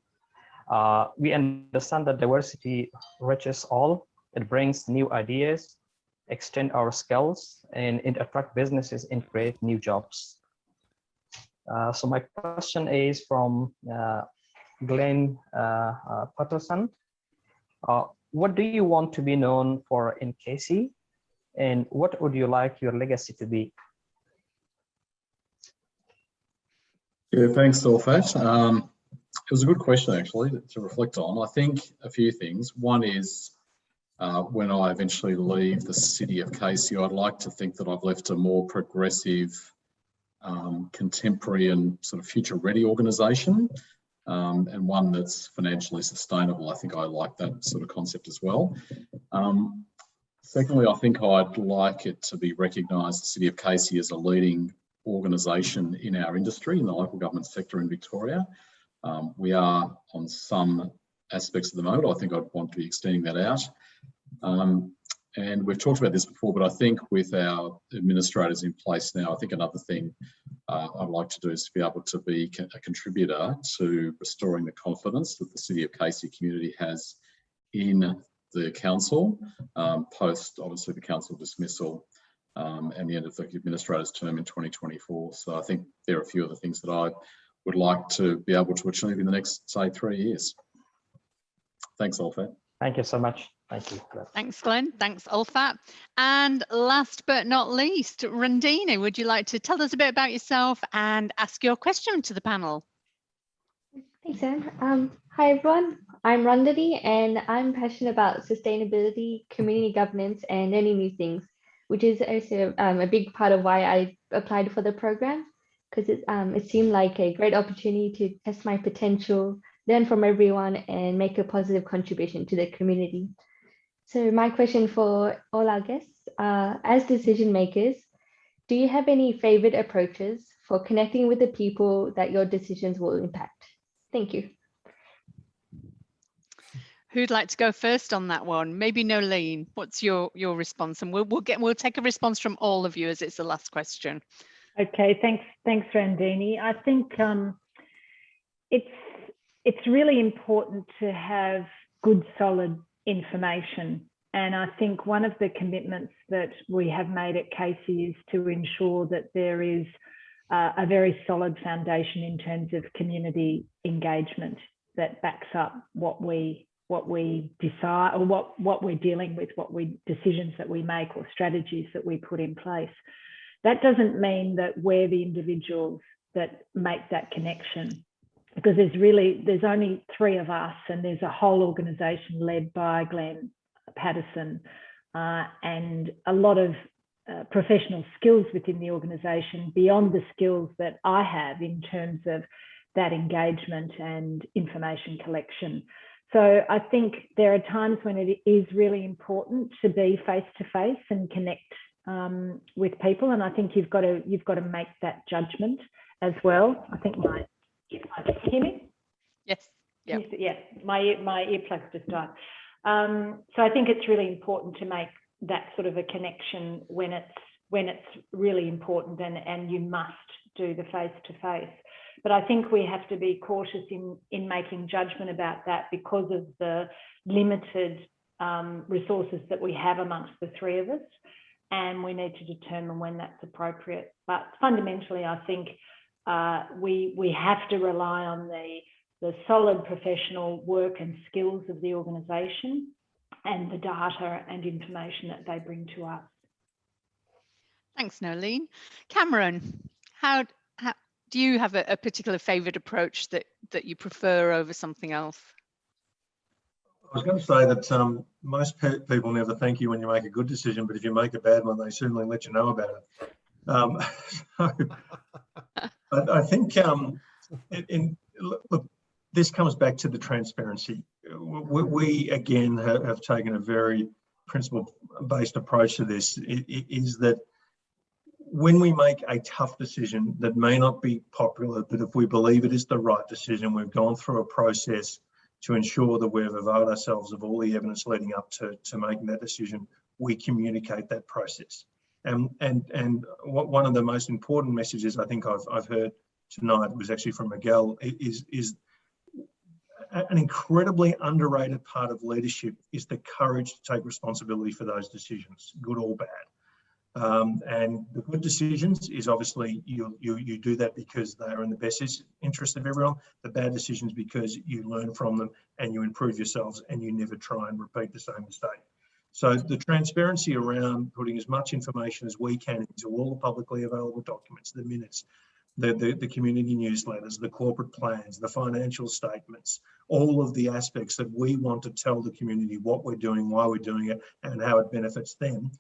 We understand that diversity reaches all. It brings new ideas, extend our skills, and it attract businesses and create new jobs. So my question is from Glenn Patterson. What do you want to be known for in KC, and what would you like your legacy to be? Yeah, thanks, Sulfat. It was a good question, actually, to reflect on. I think a few things. One is when I eventually leave the city of Casey, I'd like to think that I've left a more progressive, contemporary and sort of future-ready organisation, and one that's financially sustainable. I think I like that sort of concept as well. Secondly, I think I'd like it to be recognised, the city of Casey, as a leading organisation in our industry, in the local government sector in Victoria. We are on some aspects at the moment. I think I'd want to be extending that out. And we've talked about this before, but I think with our administrators in place now, I think another thing I'd like to do is to be able to be a contributor to restoring the confidence that the City of Casey community has in the council, post obviously the council dismissal and the end of the administrator's term in 2024. So I think there are a few of the things that I would like to be able to achieve in the next, say, 3 years. Thanks, Olfat. Thank you so much. Thank you. Thanks, Glenn. Thanks, Olfat. And last but not least, Randini, would you like to tell us a bit about yourself and ask your question to the panel? Thanks, Anne. Hi, everyone. I'm Randini, and I'm passionate about sustainability, community governance, and learning new things, which is also a big part of why I applied for the program, because it seemed like a great opportunity to test my potential, learn from everyone, and make a positive contribution to the community. So my question for all our guests, as decision makers, do you have any favorite approaches for connecting with the people that your decisions will impact? Thank you. Who'd like to go first on that one? Maybe Nolene, what's your response? And we'll take a response from all of you as it's the last question. Okay, thanks, Randini. I think it's really important to have good, solid information. And I think one of the commitments that we have made at Casey is to ensure that there is a very solid foundation in terms of community engagement that backs up what we decide, or what we're dealing with, decisions that we make or strategies that we put in place. That doesn't mean that we're the individuals that make that connection, because there's only 3 of us, and there's a whole organisation led by Glenn Patterson and a lot of professional skills within the organisation beyond the skills that I have in terms of that engagement and information collection. So I think there are times when it is really important to be face to face and connect with people, and I think you've got to make that judgment as well. I think can you hear me? Yes. Yeah. Yeah. My earplugs just died. So I think it's really important to make that sort of a connection when it's really important, and you must do the face to face. But I think we have to be cautious in making judgment about that because of the limited resources that we have amongst the 3 of us, and we need to determine when that's appropriate. But fundamentally, I think we have to rely on the solid professional work and skills of the organisation and the data and information that they bring to us. Thanks, Nolene. Cameron, how do you have a particular favourite approach that you prefer over something else? I was going to say that most people never thank you when you make a good decision, but if you make a bad one, they certainly let you know about it. I think look, this comes back to the transparency. We again have taken a very principle-based approach to this. Is that when we make a tough decision that may not be popular, but if we believe it is the right decision, we've gone through a process to ensure that we've availed ourselves of all the evidence leading up to making that decision, we communicate that process. And one of the most important messages I think I've heard tonight was actually from Miguel, is an incredibly underrated part of leadership is the courage to take responsibility for those decisions, good or bad. And the good decisions is obviously you do that because they are in the best interest of everyone. The bad decisions because you learn from them and you improve yourselves and you never try and repeat the same mistake. So the transparency around putting as much information as we can into all the publicly available documents, the minutes, the community newsletters, the corporate plans, the financial statements, all of the aspects that we want to tell the community what we're doing, why we're doing it, and how it benefits them.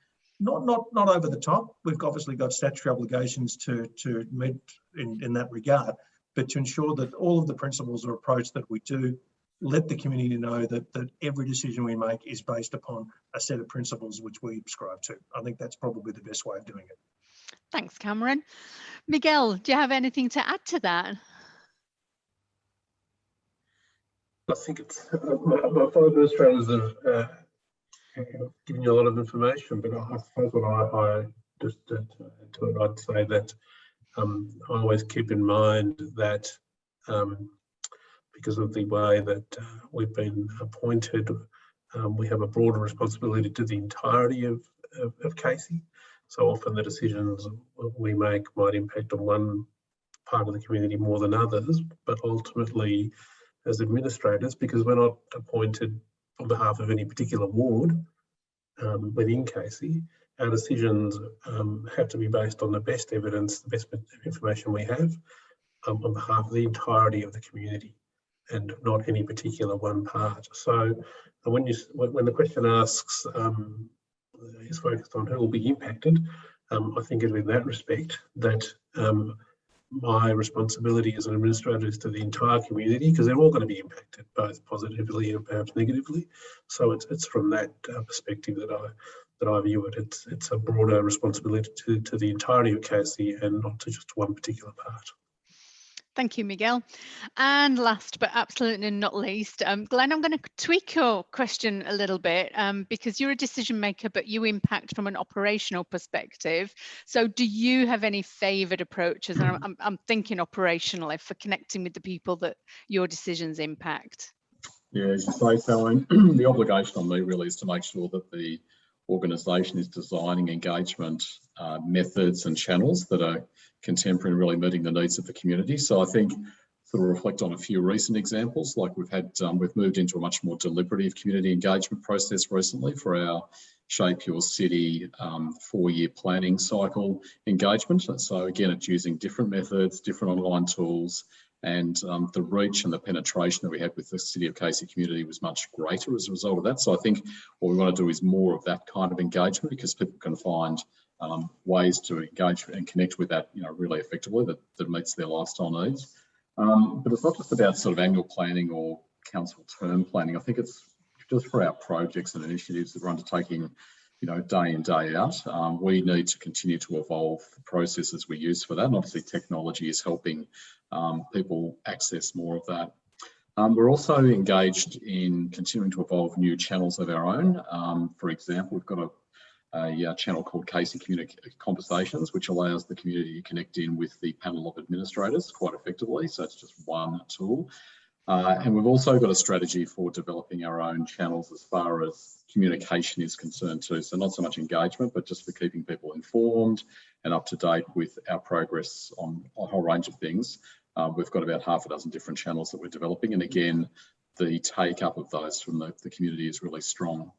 Not over the top. We've obviously got statutory obligations to meet in that regard, but to ensure that all of the principles or approach that we do, let the community know that every decision we make is based upon a set of principles which we subscribe to. I think that's probably the best way of doing it. Thanks, Cameron. Miguel, do you have anything to add to that? I think it's my fellow administrators have given you a lot of information, but I suppose what I just to it, I'd say that I always keep in mind that because of the way that we've been appointed, we have a broader responsibility to the entirety of Casey. So often the decisions we make might impact on one part of the community more than others, but ultimately as administrators, because we're not appointed on behalf of any particular ward within Casey, our decisions have to be based on the best evidence, the best information we have on behalf of the entirety of the community and not any particular one part. So when the question asks, is focused on who will be impacted, I think in that respect that my responsibility as an administrator is to the entire community, because they're all going to be impacted, both positively and perhaps negatively. So it's from that perspective that I view it. It's a broader responsibility to the entirety of Casey and not to just one particular part. Thank you, Miguel. And last but absolutely not least, Glenn, I'm going to tweak your question a little bit because you're a decision maker, but you impact from an operational perspective. So do you have any favoured approaches? And I'm thinking operationally for connecting with the people that your decisions impact. Yeah, as you say, Caroline, the obligation on me really is to make sure that the organisation is designing engagement methods and channels that are contemporary and really meeting the needs of the community. So I think sort of reflect on a few recent examples, like we've moved into a much more deliberative community engagement process recently for our Shape Your City 4-year planning cycle engagement. So again, it's using different methods, different online tools, and the reach and the penetration that we had with the City of Casey community was much greater as a result of that. So I think what we want to do is more of that kind of engagement, because people can find ways to engage and connect with that, really effectively that meets their lifestyle needs. But it's not just about sort of annual planning or council term planning. I think it's just for our projects and initiatives that we're undertaking, day in, day out. We need to continue to evolve the processes we use for that. And obviously technology is helping people access more of that. We're also engaged in continuing to evolve new channels of our own. For example, we've got a channel called Casey Community Conversations, which allows the community to connect in with the panel of administrators quite effectively. So it's just one tool. And we've also got a strategy for developing our own channels as far as communication is concerned too. So not so much engagement, but just for keeping people informed and up to date with our progress on a whole range of things. We've got about half a dozen different channels that we're developing. And again, the take up of those from the community is really strong.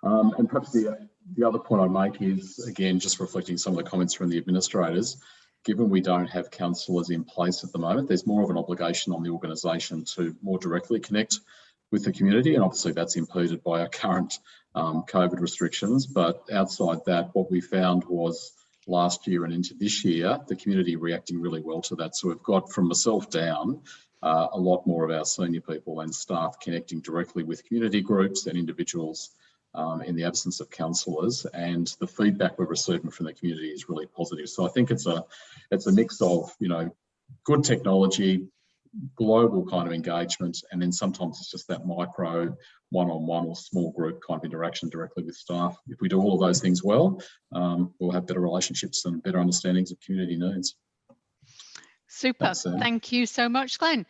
And perhaps the other point I'd make is, again, just reflecting some of the comments from the administrators, given we don't have counsellors in place at the moment, there's more of an obligation on the organisation to more directly connect with the community. And obviously that's impeded by our current COVID restrictions. But outside that, what we found was last year and into this year, the community reacting really well to that. So we've got, from myself down, a lot more of our senior people and staff connecting directly with community groups and individuals in the absence of counsellors, and the feedback we're receiving from the community is really positive. So I think it's a mix of, you know, good technology, global kind of engagement, and then sometimes it's just that micro one-on-one or small group kind of interaction directly with staff. If we do all of those things well, we'll have better relationships and better understandings of community needs. Super. Thank you so much, Glenn.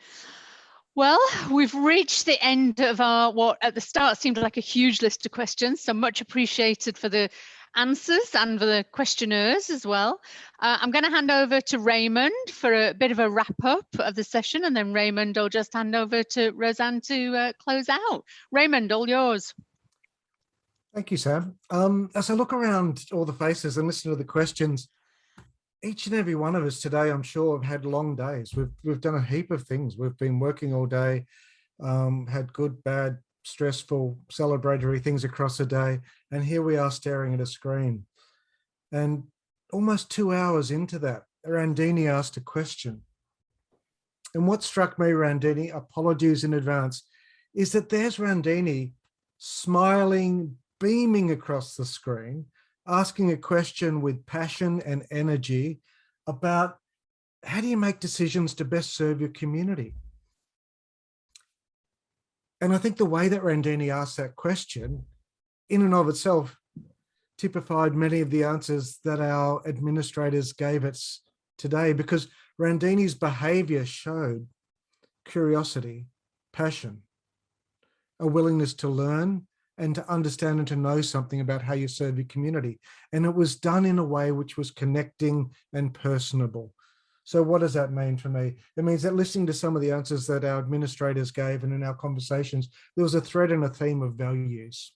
Well, we've reached the end of our, what at the start seemed like a huge list of questions, so much appreciated for the answers and for the questionnaires as well. I'm going to hand over to Raymond for a bit of a wrap up of the session, and then Raymond, I'll just hand over to Roseanne to close out. Raymond, all yours. Thank you, Sam. As I look around all the faces and listen to the questions, each and every one of us today, I'm sure, have had long days. We've done a heap of things. We've been working all day, had good, bad, stressful, celebratory things across the day. And here we are staring at a screen. And almost 2 hours into that, Randini asked a question. And what struck me, Randini, apologies in advance, is that there's Randini smiling, beaming across the screen, asking a question with passion and energy about how do you make decisions to best serve your community? And I think the way that Randini asked that question in and of itself typified many of the answers that our administrators gave us today, because Randini's behavior showed curiosity, passion, a willingness to learn, and to understand and to know something about how you serve your community. And it was done in a way which was connecting and personable. So what does that mean for me? It means that listening to some of the answers that our administrators gave and in our conversations, there was a thread and a theme of values.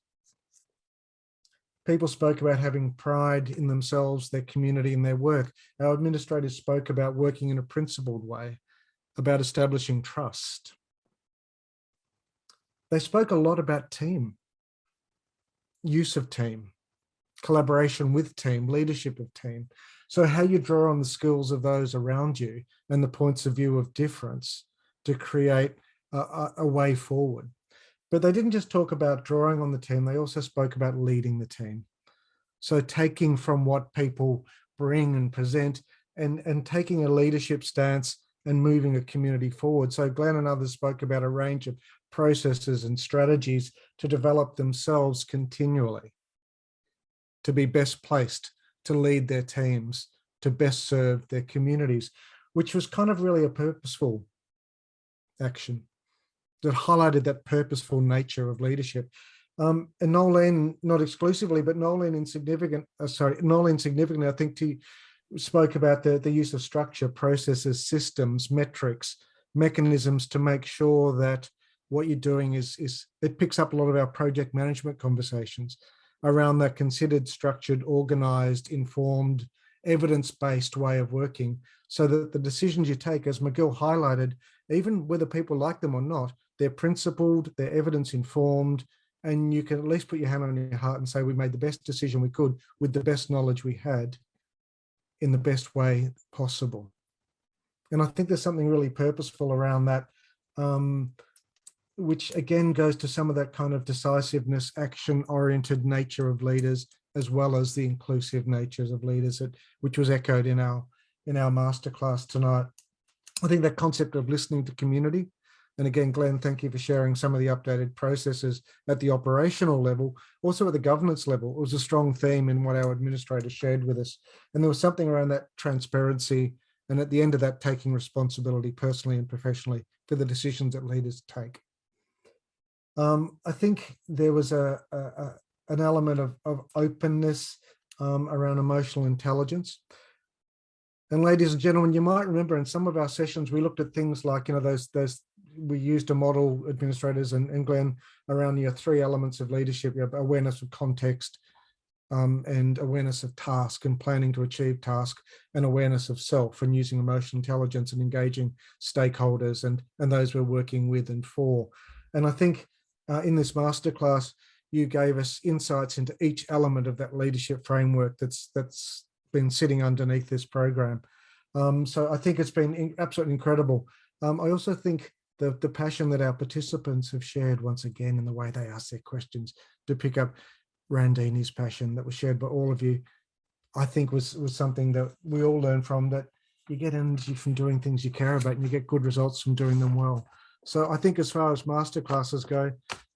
People spoke about having pride in themselves, their community, and their work. Our administrators spoke about working in a principled way, about establishing trust. They spoke a lot about team. Use of team, collaboration with team, leadership of team. So how you draw on the skills of those around you and the points of view of difference to create a way forward. But they didn't just talk about drawing on the team, they also spoke about leading the team. So taking from what people bring and present and taking a leadership stance and moving a community forward. So Glenn and others spoke about a range of processes and strategies to develop themselves continually, to be best placed, to lead their teams, to best serve their communities, which was kind of really a purposeful action that highlighted that purposeful nature of leadership. And Nolene, not exclusively, but Nolene significantly, I think, spoke about the use of structure, processes, systems, metrics, mechanisms to make sure that what you're doing it picks up a lot of our project management conversations around that considered, structured, organized, informed, evidence-based way of working, so that the decisions you take, as McGill highlighted, even whether people like them or not, they're principled, they're evidence-informed, and you can at least put your hand on your heart and say, we made the best decision we could with the best knowledge we had in the best way possible. And I think there's something really purposeful around that, which again goes to some of that kind of decisiveness, action-oriented nature of leaders, as well as the inclusive natures of leaders, which was echoed in our masterclass tonight. I think that concept of listening to community, and again, Glenn, thank you for sharing some of the updated processes at the operational level, also at the governance level. It was a strong theme in what our administrators shared with us. And there was something around that transparency, and at the end of that, taking responsibility personally and professionally for the decisions that leaders take. I think there was an element of openness around emotional intelligence. And ladies and gentlemen, you might remember in some of our sessions, we looked at things like, those we used a model, administrators and Glenn, around your 3 elements of leadership: you have awareness of context, and awareness of task and planning to achieve task, and awareness of self, and using emotional intelligence and engaging stakeholders and those we're working with and for. And I think in this masterclass, you gave us insights into each element of that leadership framework that's been sitting underneath this program. So I think it's been absolutely incredible. I also think the passion that our participants have shared once again in the way they ask their questions, to pick up Randini's passion that was shared by all of you, I think was something that we all learn from, that you get energy from doing things you care about and you get good results from doing them well. So I think as far as masterclasses go,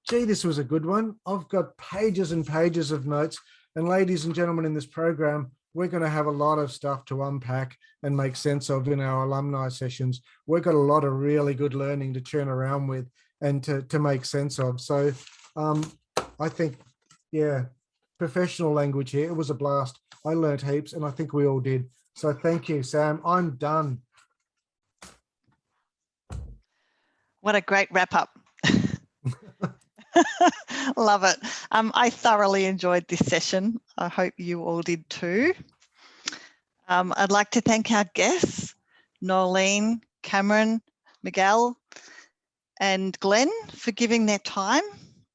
gee, this was a good one. I've got pages and pages of notes, and ladies and gentlemen, in this program, we're going to have a lot of stuff to unpack and make sense of in our alumni sessions. We've got a lot of really good learning to churn around with and to make sense of. So I think, yeah, professional language here. It was a blast. I learned heaps, and I think we all did. So thank you, Sam. I'm done. What a great wrap up. Love it. I thoroughly enjoyed this session. I hope you all did too. I'd like to thank our guests, Nolene, Cameron, Miguel, and Glenn, for giving their time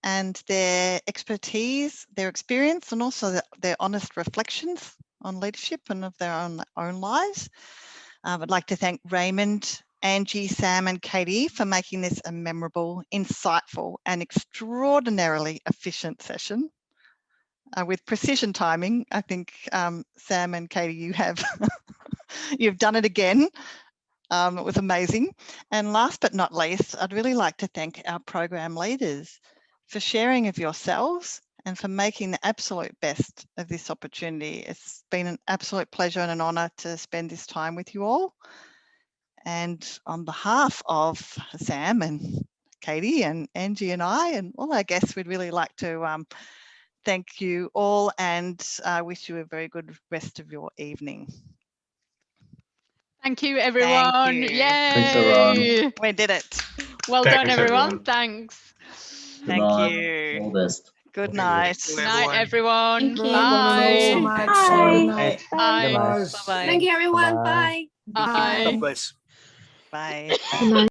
and their expertise, their experience, and also their honest reflections on leadership and of their own lives. I'd like to thank Raymond, Angie, Sam, and Katie for making this a memorable, insightful, and extraordinarily efficient session. With precision timing, I think Sam and Katie, you have you've done it again. It was amazing. And last but not least, I'd really like to thank our program leaders for sharing of yourselves and for making the absolute best of this opportunity. It's been an absolute pleasure and an honour to spend this time with you all. And on behalf of Sam and Katie and Angie and I and all our guests, we'd really like to thank you all and wish you a very good rest of your evening. Thank you, everyone. Thank you. Yay. Thanks, everyone. We did it. Well done, everyone. Thanks. Thank night. you. All the best. Good night. Good night, everyone. Thank you. Bye. Thank you so much. Bye. Good night. Bye. Guys. Bye. Thank you, everyone. Bye. Bye. Bye. God bless. Bye. Good night.